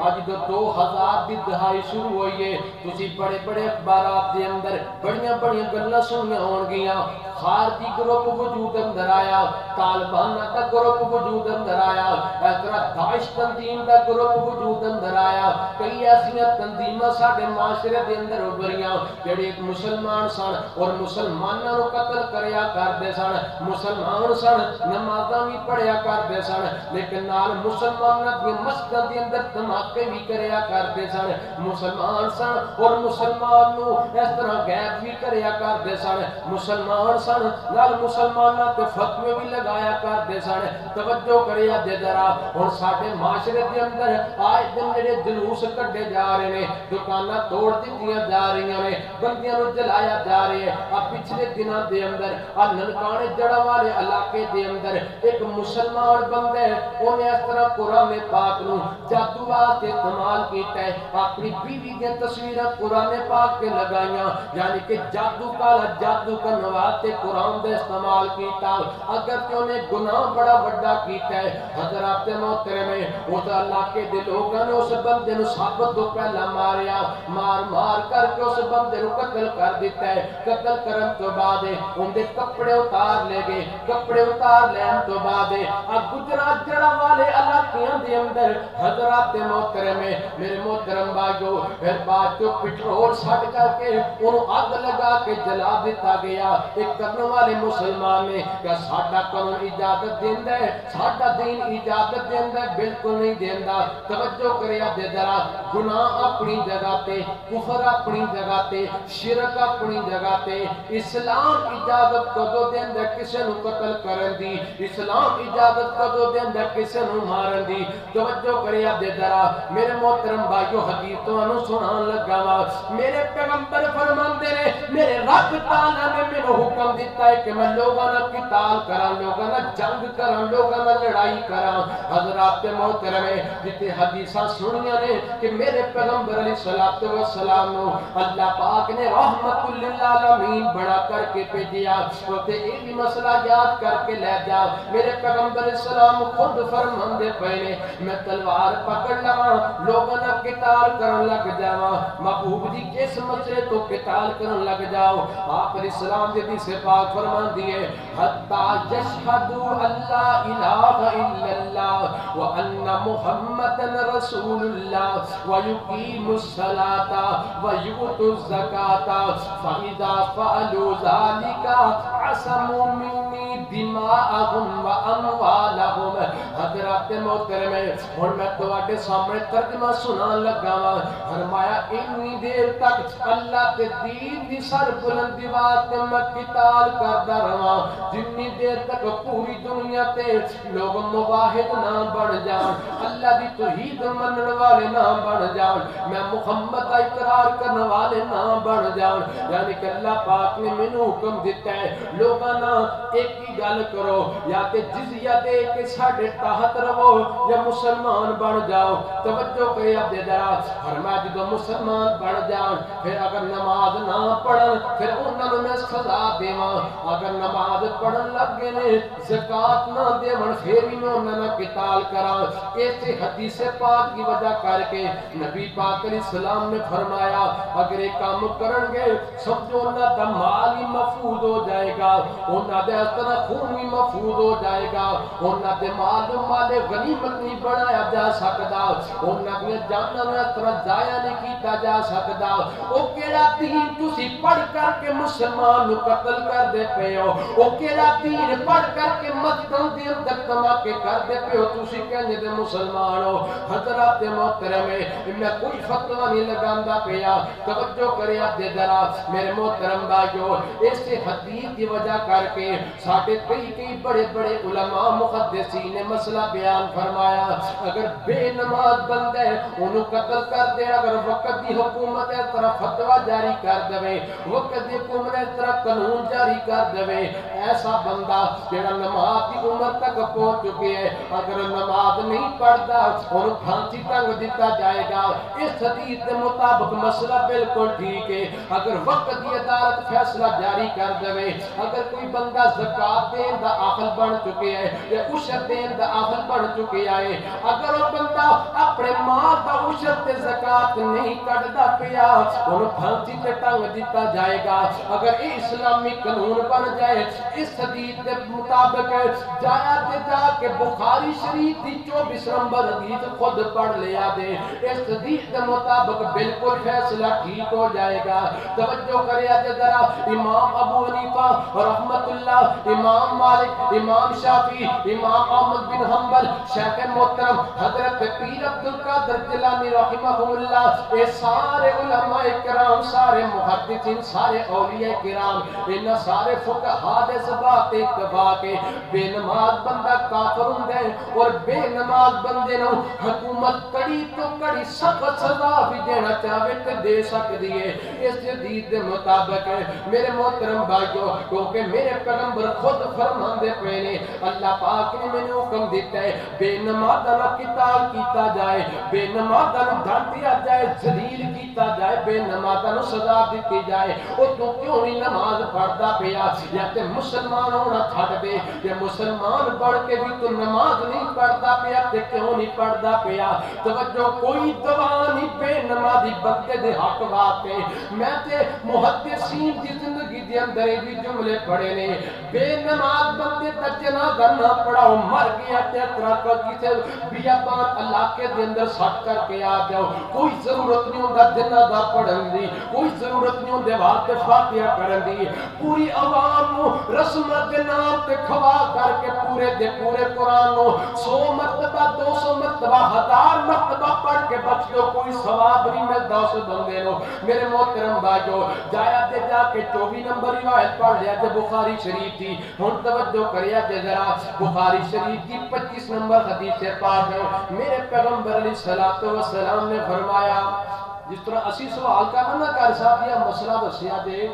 آج دو 2000 دی دہائی شروع ہوئی ہے، تسی بڑے بڑے اخبارات دے اندر بڑیاں بڑیاں گلاں سنیاں ہون گیاں. خارجی گروپ وجود اندر آیا، طالبان دا گروپ وجود اندر آیا، اس طرح داعش تنظیم دا گروپ وجود اندر آیا. کئی ایسیاں تنظیماں ساڈے معاشرے دے اندر ابھریاں جڑے ایک مسلمان سن اور مسلماناں نوں قتل کریا کردے سن، مسلمان سن نمازاں بھی پڑھیا کردے سن، لیکن نال مسلماناں دی مسجد دے اندر دھماکے بھی کریا کردے سن. مسلمان سن اور مسلمان نوں اس طرح غیب بھی کریا کردے سن، مسلمان سن نال مسلماناں تے فتوی بھی لگایا کردے سن. توجہ کریا دے ذرا، ہن ساڈے معاشرے دے اندر آئے دن جڑے جلوس کڈے جا رہے نے، دکاناں توڑ دتیاں جا رہی نے، بندیاں نوں جلایا جا رہا ہے. پچھلے دنوں دے اندر ننکانے جڑا والے علاقے دے اندر ایک مسلمان بندہ ہے، انہیں اس طرح قرآن پاک نوں جادو واسطے استعمال کیتا ہے، اپنی بیوی دی تصویراں قرآن پاک تے لگائیاں، یعنی کہ جادو کالا جادو کرن واسطے قرآن دے استعمال کیتا. اگر کہ انہیں گناہ بڑا بڑا کیتا ہے. حضرات محترم، اس علاقے دے لوگاں نے اس بندے نوں ثابت تو پہلا ماریا، مار کر کے اس بندے نوں قتل کر دیتا ہے. قتل کرن تو بعد ان دے کپڑے اتار لے گئے، کپڑے اتار لین تو بعد گجرات جڑا والے علاقیاں دے اندر حضرات محترم، میرے محترم بھائیو، پھر بعد تو پٹرول سٹ کر کے انہوں آگ لگا کے جلا دیتا گیا. ایک کرنے والے مسلمان نے کہ ساڈا قانون اجازت دیندا ہے، ساڈا دین اجازت دیندا ہے؟ بالکل نہیں دیندا. توجہ کریا دے ذرا، گناہ اپنی جگہ تے، کفر اپنی جگہ تے، شرک اپنی جگہ تے. اسلام اجازت کدو دیندا کسے نوں قتل کرن دی؟ اسلام اجازت کدو دیندا کسے نوں مارن دی؟ توجہ کریا دے ذرا میرے محترم بھائیو، حدیث تانوں سنان لگا وا. میرے پیغمبر فرماندے نے میرے رب تعالی نے مینوں حکم دیتا ہے کہ میں لوگاں نال قتال کراں، لوگاں نال جنگ کراں، لوگاں نال لڑائی کراں. حضرات محترم، جتے حدیثاں سنیاں نے کہ میرے پیغمبر علیہ الصلوۃ والسلام نو اللہ پاک نے رحمت للعالمین بنا کر کے بھیجیا، تے یہ بھی مسئلہ یاد کر کے لے جا. میرے پیغمبر علیہ السلام خود فرماندے پے نے میں تلوار پکڑ لواں، لوگاں نال قتال کرن لگ جاواں. محبوب جی کس مسئلے تو قتال کرن لگ جاؤ؟ آپ علیہ السلام دی حدیث پاک فرماندی ہے حتی یشہدوا اللہ الہ الا اللہ وان محمدا رسول اللہ ویقیموا الصلاۃ ویؤتوا الزکاۃ فاذا فعلوا ذلك عصموا منی دماءهم واموالهم. حضرات محترم، ہن میں تواڈے سامنے ترجمہ سنان لگا وا. فرمایا اتنی دیر تک اللہ کے دین دی سر بلندی واسطے میں قتال کردا رہاں جنی دیر تک پوری دنیا تے لوگ موحد نہ بن جان، اللہ دی توحید منن والے نہ بن جان، میں محمد کا اقرار کرنے والے نہ بن جان. یعنی کہ اللہ پاک نے مینوں حکم دیتا ہے لوگاں نہ ایک ہی گل کرو، یا کہ جزیہ دے کے ساڈے تحت رہو یا مسلمان بن جاؤ. توجہ کریا دے ذرا، فرمایا جدوں مسلمان بن جان پھر اگر نماز نہ پڑھن پھر انہاں نوں میں سزا دیواں. اگر نماز پڑھن لگے نے زکات نہ دیون پھر بھی میں انہاں نال قتال کراں. اس حدیث پاک کی وجہ کر کے نبی پاک علیہ السلام نے فرمایا اگر یہ کام کرن گے سمجھو انہاں دا مال ہی محفوظ ہو جائے گا، انہاں دے اس طرح خون بھی محفوظ ہو جائے گا، انہاں دے مال غنیمت نہیں بنایا جا سکتا، انہاں دی جاناں نوں اس طرح ضائع نہیں کیتا جا سکتا. او کیڑا دین تسی پڑھ کر کے مسلمان نوں قتل کر دے پے ہو؟ او کیڑا دین پڑھ کر کے مسجداں دے اندر دھماکے کر دے پے ہو؟ تسی کہندے تے مسلمان ہو. حضرات محترم، میں کوئی فتوی نہیں لگاندا پیا. توجہ کریا دے ذرا میرے محترم بھائیو، اس حدیث کی وجہ کر کے ساڈے کئی بڑے بڑے علماء محدثین نے مسئلہ بیان فرمایا، اگر بے نماز بندہ ہے انہوں قتل کر دے، اگر وقت دی حکومت اس طرح فتویٰ جاری کر دے، وقت دی حکومت اس طرح قانون جاری کر دے، ایسا بندہ جڑا نماز کی عمر تک پہنچ چکے ہے اگر نماز نہیں پڑھتا انہوں پھانسی ٹنگ دیتا جائے گا۔ اس حدیث کے مطابق مسئلہ بالکل ٹھیک ہے۔ اگر وقت دی عدالت فیصلہ جاری کر دے، اگر کوئی بندہ زکات دین دا اہل بن چکے ہے یا عشر دین دا اہل بن چکے ہے، اگر وہ بندہ اپنے مال دا عشر تے زکات نہیں کٹدا پیا انہوں پھانسی تے ٹنگ دیتا جائے گا۔ اگر یہ اسلامی قانون بن جائے اس حدیث کے مطابق جایا تے جا کے بخاری شریف دی 24 نمبر حدیث خود پڑھ لیا دے، اس حدیث کے مطابق بالکل فیصلہ ٹھیک ہو جائے گا۔ توجہ کرے تے ذرا امام ابو حنیفہ رحمت اللہ، امام مالک، امام شافعی، امام احمد بن حنبل، شیخ محترم حضرت پیر عبد القادر جیلانی رحمہ اللہ، یہ سارے علماء کرام، سارے محدثین، سارے اولیاء کرام، ان سارے فقہاء دے اس بات اتفاق ہے بے نماز بندہ کافر ہوندا ہے اور بے نماز بندے نوں حکومت کڑی تو کڑی سخت سزا بھی دینا چاہے تے دے سکتی ہے۔ اس حدیث دے مطابق میرے محترم بھائیو، کیونکہ میرے پیغمبر خود فرماندے پے نے، اللہ پاک نے مینوں حکم دیتا ہے بے نمازاں نال قتال کیتا جائے، بے نمازاں نوں ڈانٹیا جائے، ذلیل کیتا جائے، بے نمازاں نوں سزا دتی جائے۔ او تو کیوں نہیں نماز پڑھدا پیا؟ یا تے مسلمان ہونا چھڈ دے، کہ مسلمان بڑھ کے بھی تو نماز نہیں پڑھدا پیا تے کیوں نہیں پڑھدا پیا؟ توجہ، کوئی دوا نہیں بے نمازی بندے دے حق واسطے۔ میں تے محدثین دی زندگی دے اندر بھی جملے پڑھے نے، بے نماز بندے دا جنازہ نہ پڑھاؤ، مر گیا تے اطرا کر کسے بیابان علاقے دے اندر سٹ کر کے آ جاؤ، کوئی ضرورت نہیں ہوندا جنازہ پڑھن دی، کوئی ضرورت نہیں ہوندے واسطے فاتحہ کرن دی۔ پوری عوام نو رسمت دے نام تے کھوا کر کے پورے دے پورے قرآن نو 100 مرتبہ 200 مرتبہ 1000 مرتبہ پڑھ کے بخش دو، کوئی ثواب نہیں ملتا اس بندے نو۔ میرے محترم بھائیو، جایا تے جا کے 24 نمبر روایت پڑھ لیا تے بخاری شریف تھی، ہن توجہ کریا تے ذرا بخاری شریف کی 25 نمبر حدیث پاک ہے۔ میرے پیغمبر علیہ الصلوۃ والسلام نے فرمایا، جس طرح اسی سوال کرنا نہ کر صاحب یا مسئلہ دسیا دے،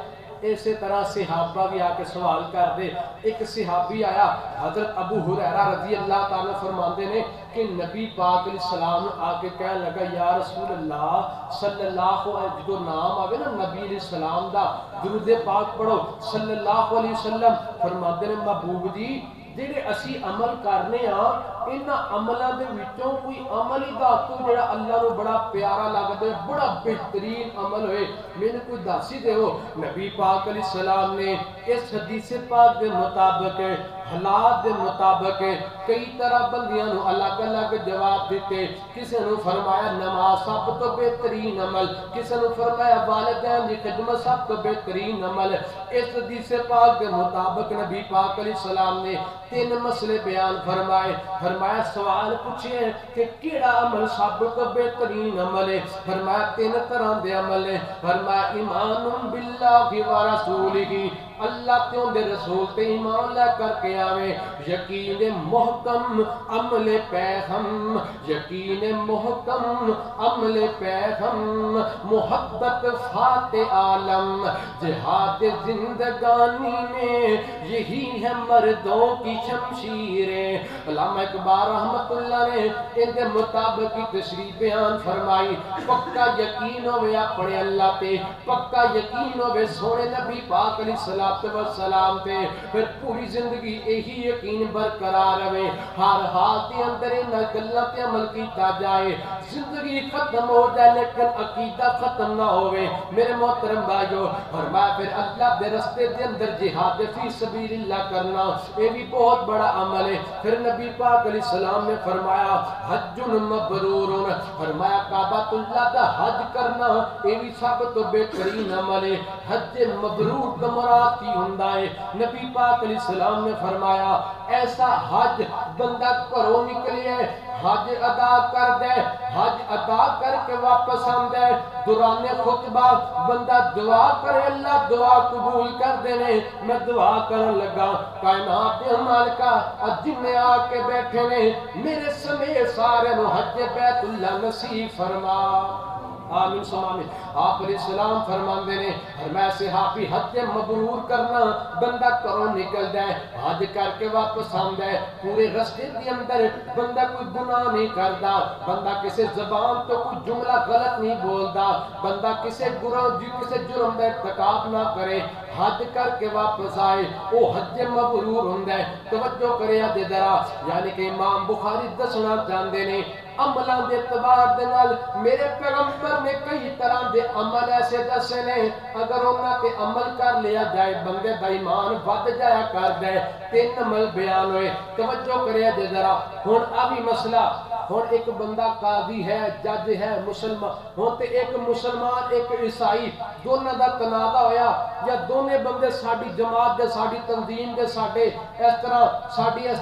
اسی طرح صحابہ بھی آ کے سوال کر دے۔ ایک صحابی آیا، حضرت ابو ہریرہ رضی اللہ تعالیٰ فرماندے نے کہ نبی پاک علیہ السلام آ کے کہنے لگا یا رسول اللہ صلی اللہ علیہ وسلم، جو نام آگے نا نبی علیہ السلام دا، درود پاک پڑھو صلی اللہ علیہ وسلم۔ فرماندے نے محبوب جی جڑے اسی عمل کرنے ہاں انہاں عملاں دے وچوں کوئی عمل ہی دسو جڑا اللہ نو بڑا پیارا لگدا ہے، بڑا بہترین عمل ہوئے، مینوں کوئی دس ہی دیو۔ نبی پاک علیہ السلام نے اس حدیث پاک دے مطابق حالات دے مطابق کئی طرح بندیاں نو الگ الگ جواب دیتے۔ کسی نے فرمایا نماز سب تو بہترین عمل، کسی نے فرمایا والدین کی خدمت سب تو بہترین عمل۔ اس حدیث پاک کے مطابق نبی پاک علیہ السلام نے 3 مسئلے بیان فرمائے۔ فرمایا سوال پوچھے کہ کیڑا عمل سب تو بہترین عمل ہے؟ فرمایا 3 طرح دے عمل ہے۔ فرمایا ایمان باللہ و رسولہ، اللہ تے ان دے رسول تے ایمان لے کر کے آوے، یقین محکم عمل پیغم، یقین محکم عمل پیغم، محبت فاتح عالم، جہاد زندگانی میں یہی ہے مردوں کی شمشیریں۔ علامہ اقبال رحمت اللہ نے ان کے مطابق کی تشریح بیان فرمائی، پکا یقین ہوئے اپنے اللہ تے، پکا یقین ہوئے سونے نبی پاک علیہ السلام تے، پھر پوری زندگی یہی یقین برقرار رہے، ہر حال کے اندر ان گلاں تے عمل کیتا جائے، زندگی ختم ہو جائے لیکن عقیدہ ختم نہ ہوئے۔ میرے محترم بھائیو، فرمایا پھر اللہ دے رستے دے اندر جہاد فی سبیل اللہ کرنا، یہ بھی بہت بڑا عمل ہے۔ پھر نبی پاک علیہ السلام نے فرمایا حج مبرور، فرمایا کعبۃ اللہ دا حج کرنا یہ بھی سب تو بہترین عمل ہے۔ حج مبرور کا مراد کی ہوندا ہے؟ نبی پاک علیہ السلام نے فرمایا ایسا حج بندہ گھروں نکلے حج ادا کر دے، حج ادا کر کے واپس آندے، دوران خطبہ بندہ دعا کرے اللہ دعا قبول کر دینے۔ میں دعا کرن لگا کائنات دے مالکا جن آ کے بیٹھے نے میرے سمیت سارے نو حج بیت اللہ نصیب فرما، آمین سم آمین۔ آپ علیہ السلام فرماندے نے فرمایا صحابی حج مبرور کرنا بندہ کروں نکل جائے حج کر کے واپس آندا ہے، پورے رستے کے اندر بندہ کوئی گناہ نہیں کردا، بندہ کسی زبان تو کوئی جملہ غلط نہیں بولدا، بندہ کسی جرم کا ارتکاب نہ کرے، حج کر کے واپس آئے وہ حج مبرور ہوندا ہے۔ توجہ کرے دے ذرا، یعنی کہ امام بخاری دسنا چاہندے نے عملاں دے اعتبار دے نال میرے پیغمبر نے کئی طرح دے عمل ایسے دسے نے اگر انہاں تے عمل کر لیا جائے بندے دا ایمان ود جایا کر دے۔ 3 عمل بیان ہوئے، توجہ کرے دے ذرا۔ ہن ابھی مسئلہ ہن ایک بندہ قاضی ہے جج ہے مسلمان ہن تے ایک مسلمان ایک عیسائی دونوں دا تنازع ہویا یا دونے بندے ساڈی جماعت دے ساڈی تنظیم دے ساڈے اس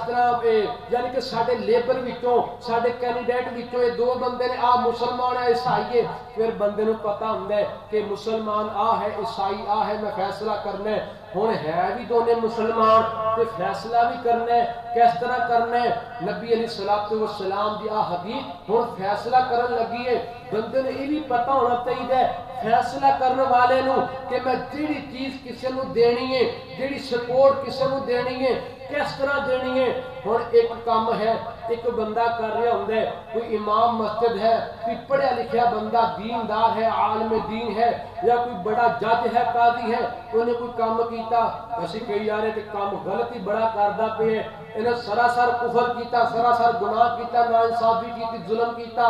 طرح یعنی کہ ساڈے لیبر وچوں ساڈے کینڈیڈیٹ وچوں یہ 2 بندے نے آ مسلمان ہے عیسائی ہے، پھر بندے نو پتہ ہوندا ہے کہ مسلمان آ ہے عیسائی آ ہے، میں فیصلہ کرنا ہے۔ ہن ہے بھی دونے مسلمان تے فیصلہ بھی کرنا ہے، کس طرح کرنا ہے؟ نبی علیہ الصلوۃ والسلام دی حدیث ہن فیصلہ کرن لگی ہے، بندے نے یہ بھی پتہ ہونا چاہیے فیصلہ کرنے والے نو کہ میں جیڑی چیز کسی نو دینی ہے جیڑی سپورٹ کسی نو دینی ہے کس طرح دینی ہے۔ ہن ایک کام ہے ایک بندہ کر رہا ہوندا ہے، کوئی امام مسجد ہے، کوئی پڑھیا لکھیا بندہ دیندار ہے عالم دین ہے یا کوئی بڑا جج ہے قاضی ہے، انہیں کوئی کام کیتا اسی کئی یار کہ کام غلطی بڑا کردا پے ہے، انہیں سراسر کفر کیتا سراسر گناہ کیتا ناانصافی کیتی ظلم کیتا،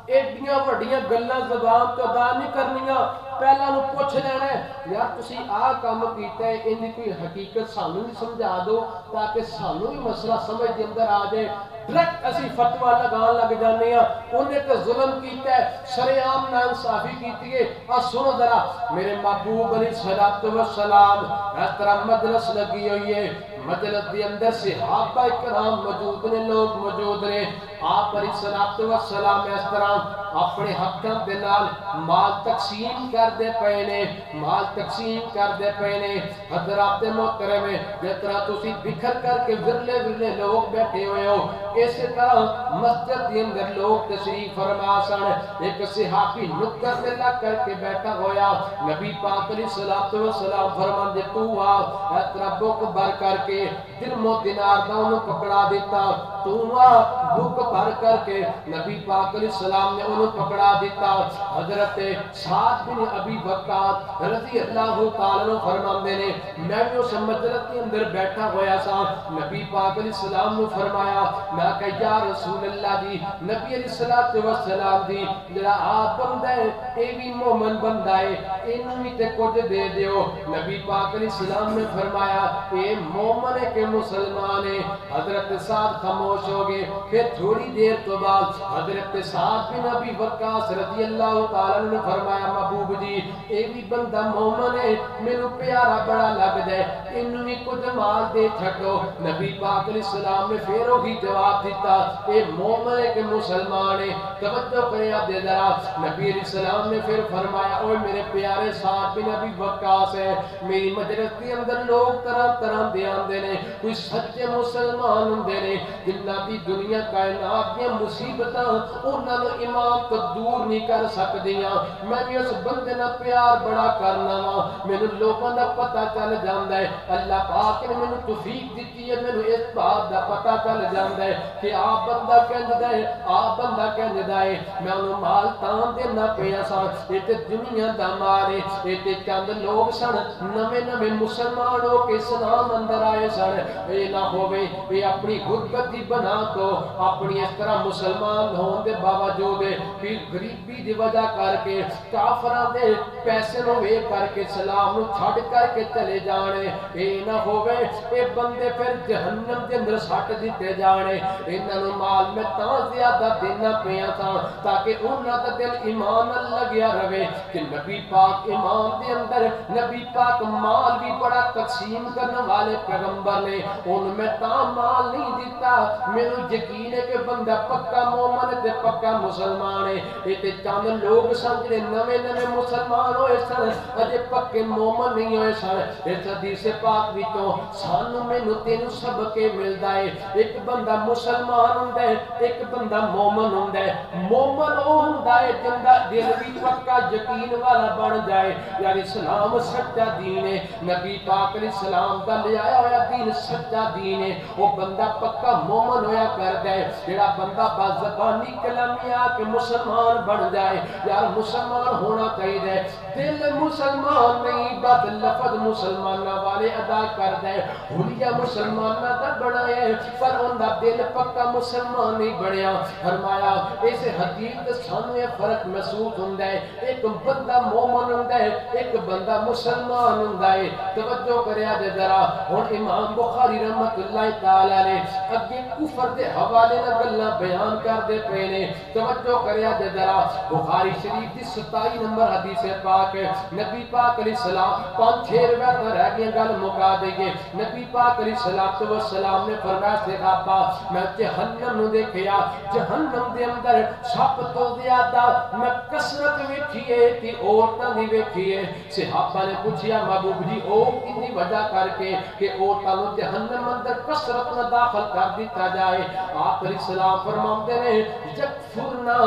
ایڈیاں وڈیاں گلاں زبان تو ادا نہیں کرنیاں، پہلا نو پوچھ لینا ہے یار تسی آ کام کیتا ہے ان دی کوئی حقیقت سانوں بھی سمجھا دو تاکہ سانوں بھی مسئلہ سمجھ دے اندر آ جائے۔ ڈائریکٹ اسی فتویٰ لگان لگ جانے ہیں، انہیں تے ظلم کیتا ہے شریعام ناانصافی کیتی ہے۔ سنو ذرا میرے محبوب علیہ السلام اس طرح مجلس لگی ہوئی ہے، مجلس کے اندر صحابہ کرام موجود نے لوگ موجود نے، آپ علیہ السلام اس طرح اپنے حقاں دے نال مال تقسیم کر دے پینے مال تقسیم کر دے پینے۔ حضرات محترم جس طرح تسی بکھر کر کے ورلے ورلے لوگ بیٹھے ہوئے ہو اسی طرح مسجد کے اندر لوگ تشریف فرما سن۔ ایک صحابی نکر سے لگ کر کے بیٹھا ہویا، نبی پاک علیہ السلام فرماندے تو آ اس طرح بک بھر کر کے درم و دینار دا انہوں پکڑا دیتا، تو آ بک بھر کر کے نبی پاک علیہ السلام نے انہوں پکڑا دیتا۔ حضرت سعد بن ابی وقاص رضی اللہ تعالیٰ عنہ فرماندے نے میں بھی اس مجلس کے اندر بیٹھا ہویا سا، نبی پاک علیہ السلام نے فرمایا میں کہ یا رسول اللہ دی نبی علیہ السلام دی جڑا آپ بندہ ہے اے بھی مومن بندہ ہے انہوں بھی تے کچھ دے دیو۔ نبی پاک علیہ السلام نے فرمایا اے مومن ہے کہ مسلمان ہے۔ حضرت سعد خاموش ہو گئے، پھر تھوڑی دیر تو بعد حضرت سعد بن ابی وقاص رضی اللہ تعالیٰ نے فرمایا محبوب جی اے بھی بندہ مومن ہے میرے پیارا بڑا لگ جائے انہوں بھی کچھ مال دے چھٹو۔ نبی پاک علیہ السلام نے پھر وہی جواب دیتا اے مومن ہے کہ مسلمان ہے۔ توجہ کرے آپ دے ذرا، نبی علیہ السلام نے پھر فرمایا اوہ میرے پیارے سعد بن ابی وقاص ہے میری مجلس کے اندر لوگ طرح طرح دے آندے نے، کوئی سچے مسلمان ہوندے نے جنہ دی دنیا کائنات دی مصیبتاں انہاں نوں ایمان تو دور نہیں کر سکدیاں۔ میں بھی اس بندے نال پیار بڑا کرنا وا، مینوں لوکاں دا پتہ چل جاندا ہے، اللہ پاک نے مینوں توفیق دتی ہے مینوں اس بات دا پتہ چل جاندا ہے کہ آپ بندہ کہندا ہے آپ بندہ کہندا ہے میں انہوں مال تاں دینا پیا سا اے تے دنیا دا مال ہے اے تے چند لوگ سن نویں نویں مسلمان ہو کے اسلام اندر آئے سن، اے نہ ہوے اے اپنی غربت دی بنا تو اپنی اس طرح مسلمان ہون دے باوجود پھر غریبی دی وجہ کر کے کافراں دے پیسے نو وے کر کے اسلام نو چھڈ کر کے چلے جانے، اے نہ ہوے اے بندے پھر جہنم دے اندر سٹ دتے جانے۔ انہاں نو مال میں تاں زیادہ دینا پیا تھا تاکہ انہاں دا دل ایمان نال لگیا رہے کہ نبی پاک ایمان دے اندر نبی پاک مال بھی بڑا تقسیم کرنے والے پیغمبر نے، ان میں تاں مال نہیں دیتا۔ میرے یقین ہے کہ بندہ پکا مومن تے پکا مسلمان ہے۔ یہ تے چند لوگ سن جڑے نویں نویں مسلمان ہوئے سن، اجے پکے مومن نہیں ہوئے سن۔ اس حدیث پاک وچوں سانو مینوں تینوں سبق ملدا ہے، ایک بندہ مسلمان ہوندا ہے، ایک بندہ مومن ہوندا ہے۔ مومن او ہوندا ہے جندا دل بھی پکا یقین والا بن جائے، یعنی اسلام سچا دین ہے، نبی پاک علیہ السلام دا لے آیا ہوا دین سچا دین ہے، وہ بندہ پکا مومن ہویا کردا ہے۔ جڑا بندہ بازبانی کلامی آ کے مسلمان بن جائے، یار مسلمان ہونا چاہیے، دل مسلمان نہیں بد لفظ مسلمانہ والے ادا کردا ہے، حلیہ مسلمانہ دا بنا ہے پر ان دا دل پکا مسلمان نہیں بنیا۔ فرمایا اس حدیث سانو یہ فرق محسوس ہوندا ہے، ایک بندہ مومن ہوندا ہے، ایک بندہ مسلمان ہوندا ہے۔ توجہ کریا جے ذرا، ہن امام بخاری رحمۃ اللہ تعالی علیہ اگے کفر دے حوالے نال گلاں بیان کردے پے نے۔ توجہ کریا جے ذرا، بخاری شریف دی 27 نمبر حدیث پاک ہے، نبی پاک علیہ السلام 5-6 روایت رہ گئی گل مکا دئیے۔ نبی پاک علیہ السلام نے فرمایا صحابہ میں جہنم نو دیکھیا، جہنم دے اندر سب تو زیادہ میں کثرت ویکھی ہے تے عورتاں دی ویکھی ہے۔ صحابہ نے پوچھیا محبوب جی او کدی وجہ کر کے کہ عورتاں نو جہنم اندر کثرت نہ داخل کر دتا جائے؟ آپ علیہ السلام فرماتے ہیں یکفرنا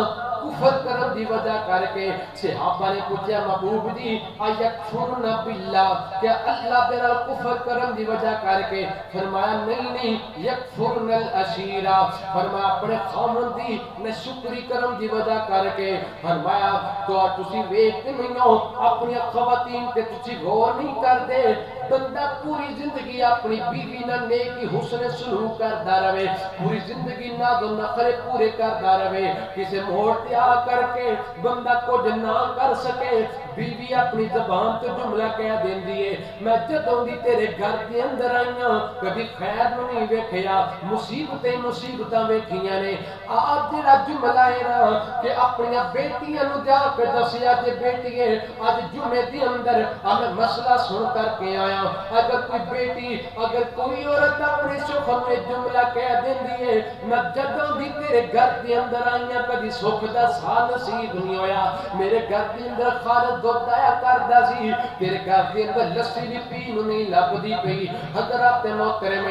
کفر کرن دی وجہ کر کے۔ صحابہ نے پوچھا محبوب جی ایکفرن باللہ، کیا اللہ دے نال کفر کرن دی وجہ کر کے؟ فرمایا نہیں یکفرن العشیرہ، فرمایا اپنے خاوند دی ناشکری کرن دی وجہ کر کے۔ فرمایا تو تسی ویکھتے نہیں ہو اپنی خواتین تے تسی غور نہیں کردے، بندہ پوری زندگی اپنی بیوی نال نیکی حسن سلوک کردا رہے، پوری زندگی ناز و نخرے پورے کردا رہے، کسی موڑ تے آ کر کے بندہ کچھ نہ کر سکے، بیوی اپنی زبان تو جملہ کہہ دیندی ہے میں جدوں دی تیرے گھر کے اندر آئیاں کبھی خیر نہیں ویکھیا، مصیبتاں ویکھیاں نے۔ آپ جڑا جملہ ہے نا کہ اپنی بیٹیاں نو جا کے دسیا جے بیٹیے اج جمعے دے اندر میں مسئلہ سن کر کے آیا، اگر کوئی بیٹی اگر کوئی عورت اپنے شوہر میں جملہ کہہ دیندی ہے میں جدوں دی تیرے گھر کے اندر آئیاں کبھی سکھ دا سا نصیب نہیں ہویا، میرے گھر کے اندر خالد دودھ آیا کردا سی، تیرے گھر کے اندر لسی بھی پین نہیں لبدی پئی۔ حضرات محترم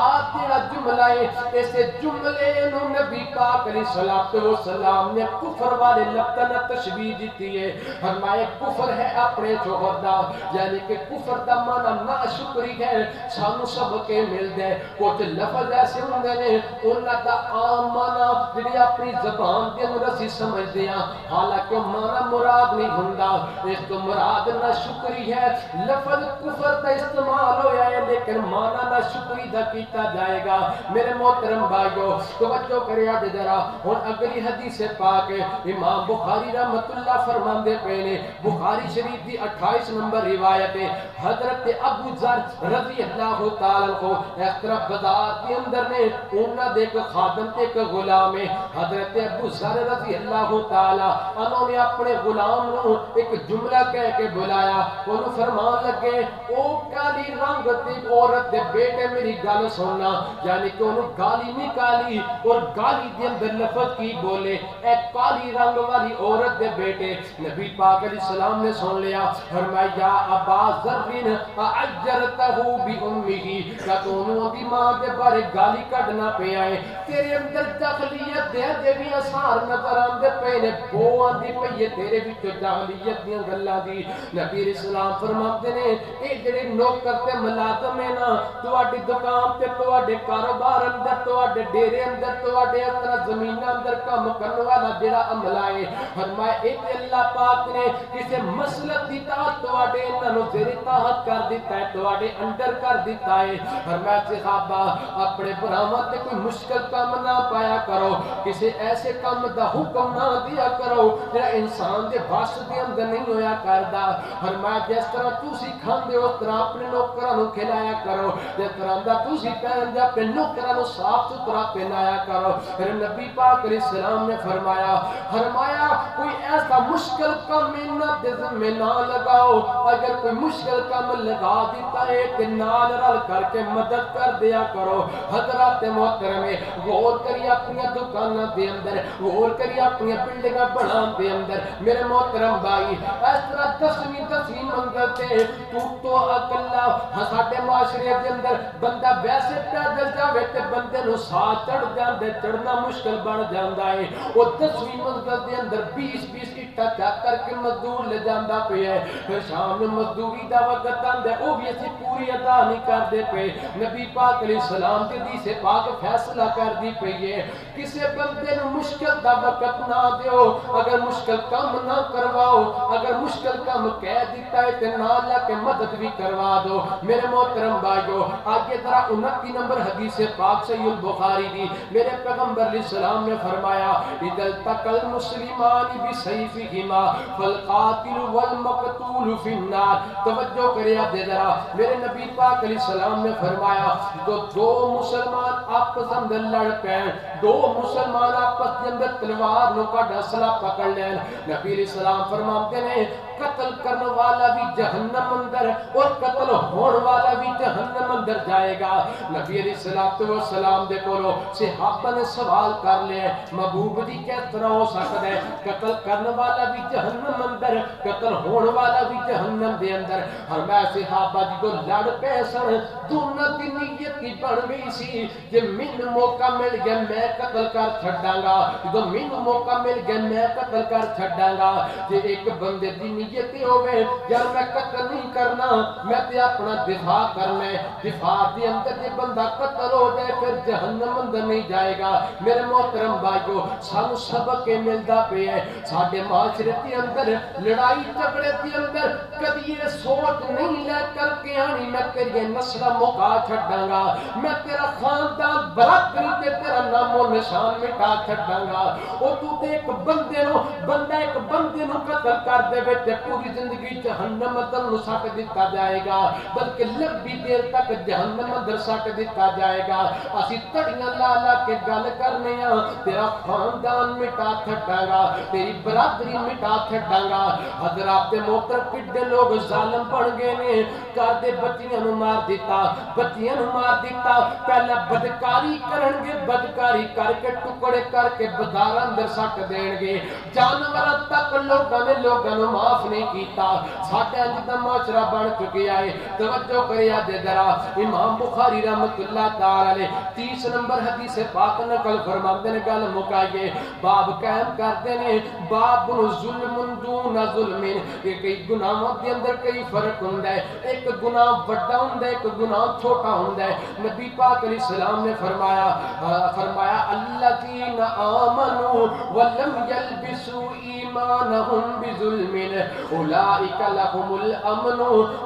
آپ تیرا جملہ ہے، ایسے جملے نو نبی پاک علیہ السلام نے کفر والے لفظ تشبیہ دیتی ہے۔ فرمایا کفر ہے اپنے شوہر دا، یعنی کہ کفر دا معنی ناشکری ہے۔ سانو سب کے ملتے ہیں کچھ لفظ ایسے ہوندے نے انہاں دا عام معنی جڑی اپنی زبان دے اندر اسی سمجھدے ہاں، حالانکہ معنی مراد نہیں ہوندا، اس تو مراد ناشکری ہے۔ لفظ کفر دا استعمال ہویا ہے لیکن معنی ناشکری دا کیتا جائے گا۔ میرے محترم بھائیو توجہ کریا جے ذرا، ہن اگلی حدیث پاک امام بخاری رحمۃ اللہ فرماندے پے نے، بخاری شریف دی 28 نمبر روایت ہے، حضرت ابو ذر رضی اللہ تعالی عنہ اس طرح بازار کے اندر نے انہاں دے ایک خادم تے ایک غلام ہے، حضرت ابو ذر رضی اللہ تعالی عنہ نے اپنے غلام نو ایک جملہ کہہ کے بلایا، انہوں فرمان لگے او کالی رنگ تے عورت دے بیٹے میری گل سننا، یعنی کہ انہوں گالی نکالی اور گالی دے اندر لفظ کی بولے اے کالی رنگ والی عورت دے بیٹے۔ نبی پاک علیہ السلام نے سن لیا، فرمایا یا ابا ذر اعجرتہ بامہ، کیا تو انہوں دی ماں دے بارے گالی کڈنا پیا ہے؟ تیرے اندر جاہلیت دے بھی اثار نظر آندے پے نے، بو آندی پئی ہے تیرے وچ جاہلیت دیاں گلاں دی۔ نبی علیہ السلام فرماتے نے اے جڑے نوکر تے ملازم ہے نا تواڈی دکان تے تواڈے کاروبار اندر تواڈے ڈیرے اندر تواڈے اندر زمیناں اندر کام کرنے والا جڑا عمل آئے فرمایا ایک اللہ پاک نے کسے مسلک دی طاعت تواڈے انہاں نوں زیر طاعت کر دیتا ہے تواڈے انڈر کر دیتا ہے فرمایا صحابہ اپنے بھراواں تے کوئی مشکل کام نہ پایا کرو کسے ایسے کام دا حکم نہ دیا کرو جڑا انسان دے بس دے اندر نہیں ہویا کردا فرمایا جس طرح تسی کھاندے ہو اس طرح اپنے نوکراں نوں کھلایا کرو جس طرح دا تسی پہن دے اپنے نوکراں نوں صاف ستھرا پہنایا کرو پھر نبی پاک علیہ السلام نے فرمایا کوئی ایسا مشکل کام انہاں دے ذمہ نہ لگاؤ اگر کوئی مشکل کام لگا دیتا ہے کہ نال رل کر کے مدد کر دیا کرو حضرات محترم غور کریے اپنی دکاناں دے اندر غور کریے اپنی بلڈنگاں بنان دے اندر میرے محترم بھائی اس طرح دسویں منزل تے تو اکلا ساڈے معاشرے دے اندر بندہ ویسے پیدل جاوے تے بندے نوں ساہ چڑھ جاندے چڑھنا مشکل بن جاندا ہے او 10ویں منزل دے اندر 20 اٹا چک کر کے مزدور لے جاندا پیا ہے پھر شام میں مزدوری دا وقت آندا ہے او بھی اسی پوری ادا نہیں کردے پے نبی پاک علیہ السلام دی حدیث پاک فیصلہ کر دی پئی ہے کسے بندے نوں مشکل دا وقت نہ دیو اگر مشکل کام نہ کرواؤ اگر مشکل کام کہہ دیتا ہے تے نہ لا کے مدد بھی کروا دو میرے محترم بھائیو آگے ذرا 29 نمبر حدیث پاک صحیح البخاری دی میرے پیغمبر علیہ السلام نے فرمایا اذا التقى المسلمان بسيفهما فالقاتل والمقتول في النار توجہ کرے آپ ذرا میرے نبی پاک علیہ السلام نے فرمایا جو دو مسلمان آپس اندر لڑ پین دو مسلمان آپس کے اندر تلوار نو کا ڈسلا پکڑ لین نبی علیہ السلام فرماتے ہیں قتل کرنے والا بھی جہنم اندر اور قتل ہون والا بھی جہنم اندر جائے گا نبی علیہ السلام دے کولو صحابہ نے سوال کر لیا محبوب جی کس طرح ہو سکتا ہے قتل کرنے والا بھی جہنم اندر قتل ہون والا بھی جہنم دے اندر فرمایا صحابہ جی کو لڑ پے سن دونوں دی نیت کی بن گئی سی کہ مینوں موقع مل گیا میں قتل کر چھڈاں گا جو مینوں موقع مل گیا میں قتل کر چھڈاں گا کہ ایک بندے دی نیت ہوے یار میں قتل نہیں کرنا میں تے اپنا دفاع کرنا ہے دفاع دے اندر جے بندہ قتل ہو جائے پھر جہنم اندر نہیں جائے گا میرے محترم بھائیو سانو سبق کے ملدا پیا ہے ساڈے معاشرے دے اندر لڑائی جھگڑے دے اندر کبھی یہ سوچ نہیں لے کر کے آنی میں تیری نسل مکا چھڈاں گا میں تیرا خاندان برادری تے تیرا نام و نشان مٹا چھڈاں گا او تو تے ایک بندے نو قتل کر دے تے پوری زندگی جہنم اندر سٹ دیتا جائے گا بلکہ لمبی دیر تک جہنم اندر سٹ دیتا جائے گا اسی تڑیاں لا لا کے گل کرنے ہاں تیرا خاندان مٹا چھڈاں گا تیری برادری مٹا چھڈاں گا حضرات دے محترم کڈے لوگ ظالم بن گئے نے گھر دے بچیاں نوں مار دیتا پہلا بدکاری کرن گے بدکاری کر کے ٹکڑے کر کے بازار اندر سٹ دین گے جانوراں تک لوگاں نوں معاف نہیں کیتا ساڈے اج دا معاشرہ بن چکیا ہے توجہ کریا دے ذرا امام بخاری رحمۃ اللہ تعالی علیہ 30 نمبر حدیث پاک نقل فرماتے نے گل مکائیے باب قائم کرتے نے باب ظلم دون ظلم کہ کئی گناہاں دے اندر کئی فرق ہوندا ہے ایک گناہ بڑا ہوندا ہے ایک گناہ چھوٹا ہوندا ہے نبی پاک علیہ السلام نے فرمایا الذین آمنوا ولم یلبسوا ایمانہم بظلم اولئک لهم الامن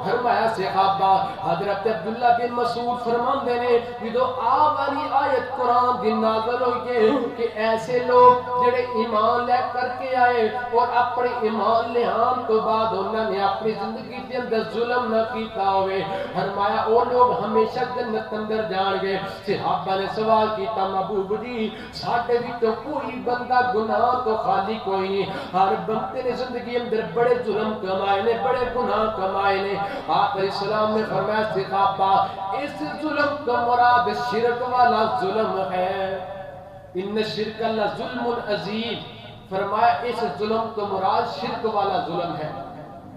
فرمایا صحابہ حضرت عبداللہ بن مسعود فرماندے نے جدو والی آیت قرآن دی نازل ہوئی کہ ایسے لوگ جڑے ایمان لے کر کے آئے اور اپنے ایمان لے آن تو بعد انہوں نے اپنی زندگی کے اندر ظلم نہ کیتا ہوئے فرمایا وہ لوگ ہمیشہ جنت اندر جان گے صحابہ نے سوال کیتا محبوب جی ساڈے بھی تو کوئی بندہ گناہ تو خالی کوئی نہیں ہر بندے نے زندگی اندر بڑے ظلم کمائے نے بڑے گناہ کمائے نے آپ علیہ السلام نے فرمایا صحابہ اس ظلم کا مراد شرک والا ظلم ہے ان شرک اللہ ظلم عظیم فرمایا اس ظلم کا مراد شرک والا ظلم ہے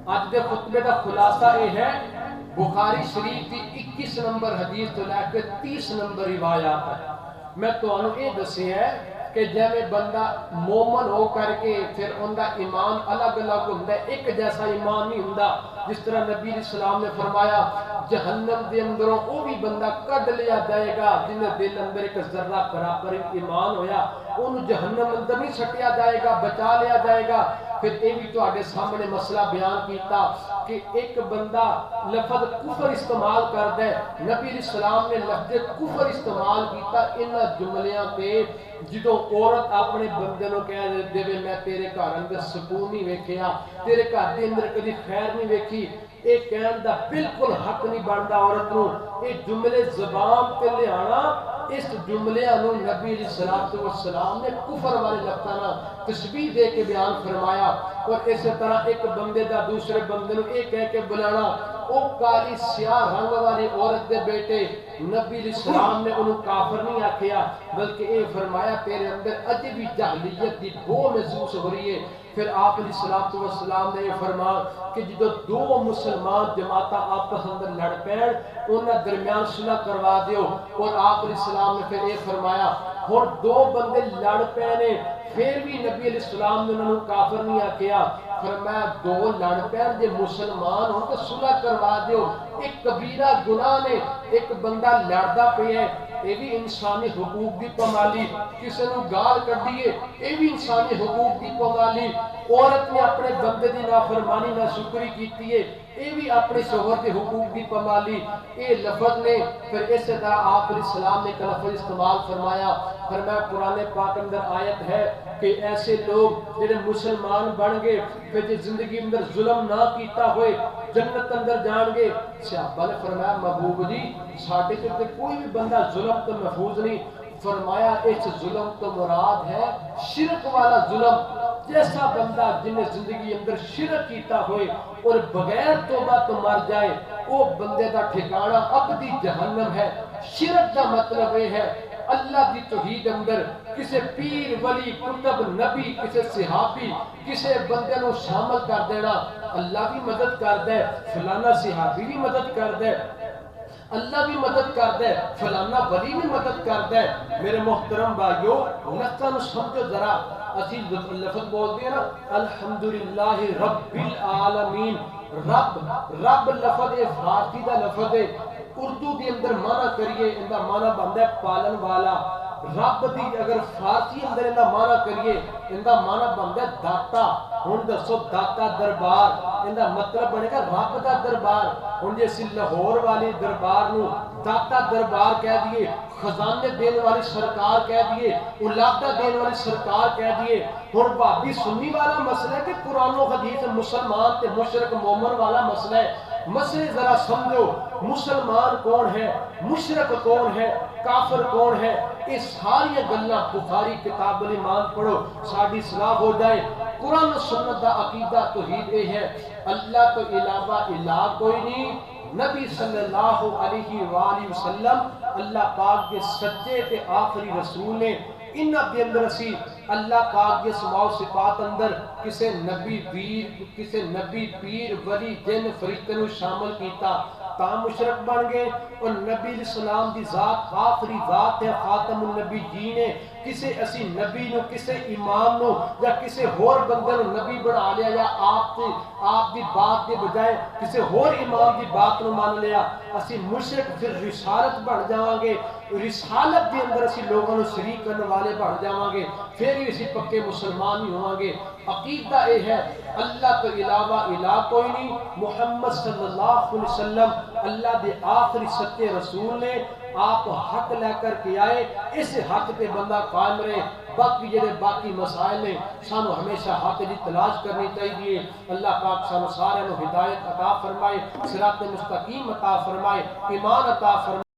آج دے خطبے کا خلاصہ یہ ہے بخاری شریف کی 21 نمبر حدیث تو لے کے 30 نمبر روایات ہے میں تو انہوں یہ دسے ہے کہ جیویں بندہ مومن ہو کر کے پھر ان کا ایمان الگ الگ ہوتا ہے، ایک جیسا ایمان نہیں ہوتا. جس طرح نبی علیہ السلام نے فرمایا جہنم دے اندروں وہ بھی بندہ کڈ لیا جائے گا جن دل اندر ایک ذرہ برابر ایمان ہویا، انہوں جہنم اندر نہیں سٹیا جائے گا، بچا لیا جائے گا. پھر یہ بھی تواڈے سامنے مسئلہ بیان کیتا کہ ایک بندہ لفظ کفر استعمال کردا ہے. نبی علیہ السلام نے لفظ کفر استعمال کیتا انہاں جملیاں تے جدوں عورت اپنے بندے نوں کہہ دے میں تیرے گھر اندر سکون نہیں ویکھیا، تیرے گھر دے اندر کبھی خیر نہیں ویکھی، اے کہن دا بالکل حق نہیں بندا عورت نوں. اے جملے زبان تے لیانا اس جملیاں نوں نبی علیہ السلام نے کفر والے لفظاں نال تشبیہ دے کے بیان فرمایا. اور اسی طرح ایک بندے دا دوسرے بندے نوں اے کہہ کے بلانا او کالی سیاہ رنگ والی عورت دے بیٹے، نبی علیہ السلام نے انہوں کافر نہیں آکھیا بلکہ اے فرمایا تیرے اندر اجے بھی جاہلیت دی بو محسوس ہو رہی ہے. پھر آپ علیہ السلام نے یہ فرمایا کہ جدو دو مسلمان جماعتاں آپس اندر لڑ پین انہاں درمیان صلح کروا دیو. اور آپ علیہ السلام نے پھر یہ فرمایا اور دو بندے لڑ پینے پھر بھی نبی علیہ السلام نے انہوں کافر نہیں آکھیا، فرمایا دو لڑ پین جے مسلمان ہوں تو صلح کروا دیو. ایک کبیرہ گناہ نے ایک بندہ لڑدا پیا ہے، یہ بھی انسانی حقوق دی پامالی، کسی نوں گال کڈیے یہ بھی انسانی حقوق دی پامالی. عورت نے اپنے بندے دی نافرمانی نہ شکری کیتی ہے، یہ بھی اپنے شوہر کے حقوق دی پامالی. یہ لفظ نے پھر اسی طرح آپ علیہ السلام نے ایک لفظ استعمال فرمایا، فرمایا قرآن پاک اندر آیت ہے کہ ایسے لوگ جڑے مسلمان بن گئے پھر جے زندگی اندر ظلم نہ کیتا ہوئے جنت اندر جان گے. صحابہ نے فرمایا محبوب جی ساڈے تے کوئی بھی بندہ ظلم تو محفوظ نہیں. فرمایا اس ظلم تو مراد ہے شرک والا ظلم. جیسا بندہ جن نے زندگی اندر شرک کیتا ہوئے اور بغیر توبہ تو مر جائے وہ بندے دا ٹھکانہ ابدی جہنم ہے. شرک کا مطلب یہ ہے اللہ دی توحید اندر کسی پیر ولی کتب نبی کسی صحابی کسی بندے نو شامل کر دینا. اللہ بھی مدد کر دے، فلانا صحابی بھی مدد کر دے، اللہ بھی مدد کر دے، فلانا ولی بھی مدد کر دے. میرے محترم بھائیو لفظاں سمجھو ذرا، اسی لفظ بولتے ہیں نا الحمدللہ رب العالمین. رب لفظ فارسی دا لفظ ہے، اردو دی اندر معنی کریے اندہ معنی بندا ہے پالن والا. رب دی اگر فارسی اندر اندہ معنی کریے اندہ معنی بندا ہے داتا. ہن دسو داتا دربار اندہ مطلب بنے گا رب دا دربار. ہن جیسے لاہور والی دربار نو داتا دربار کہہ دیے، خزانے دین والی سرکار کہہ دیے، اولادہ دین والی سرکار کہہ دیے. ہن بھابی سنی والا مسئلہ ہے کہ قرآن و حدیث مسلمان تے مشرک مومن والا مسئلہ ہے. مسئلے ذرا سمجھو، مسلمان کون ہے، مشرک کون ہے، کافر کون ہے، یہ ساری گلاں بخاری کتاب الایمان پڑھو ساڈی اصلاح ہو جائے. قرآن و سنت دا عقیدہ توحید یہ ہے اللہ تو علاوہ الہ کوئی نہیں. نبی صلی اللہ علیہ وآلہ وسلم اللہ پاک کے سچے تے آخری رسول نے. انہاں دے اندر اسی اللہ پاک کے اسماء و صفات اندر کسے نبی پیر ولی جن فرشتے نو شامل کیتا تا مشرک بن گئے. اور نبی علیہ السلام دی ذات آخری ذات ہے خاتم النبی جی نے کسے اسی نبی نو کسے امام نو یا کسے ہور بندے نو نبی بنا لیا یا آپ دی بات دے بجائے کسے ہور امام دی بات نو مان لیا اسی مشرک پھر رسالت بن جاواں گے. رسالت دے اندر اسی لوگوں نو شریک کرنے والے بن جاواں گے پھر ہی اسی پکے مسلمان ہی ہوواں گے. عقیدہ یہ ہے اللہ تو علاوہ الہ کوئی نہیں. محمد صلی اللہ علیہ وسلم اللہ دے آخری سچے رسول نے. آپ حق لے کر کے آئے، اس حق پہ بندہ قائم رہے. باقی جڑے باقی مسائل نے سانو ہمیشہ حق دی تلاش کرنی چاہیے. اللہ پاک سانو سارے نو ہدایت عطا فرمائے، صراط مستقیم عطا فرمائے، ایمان عطا فرمائے.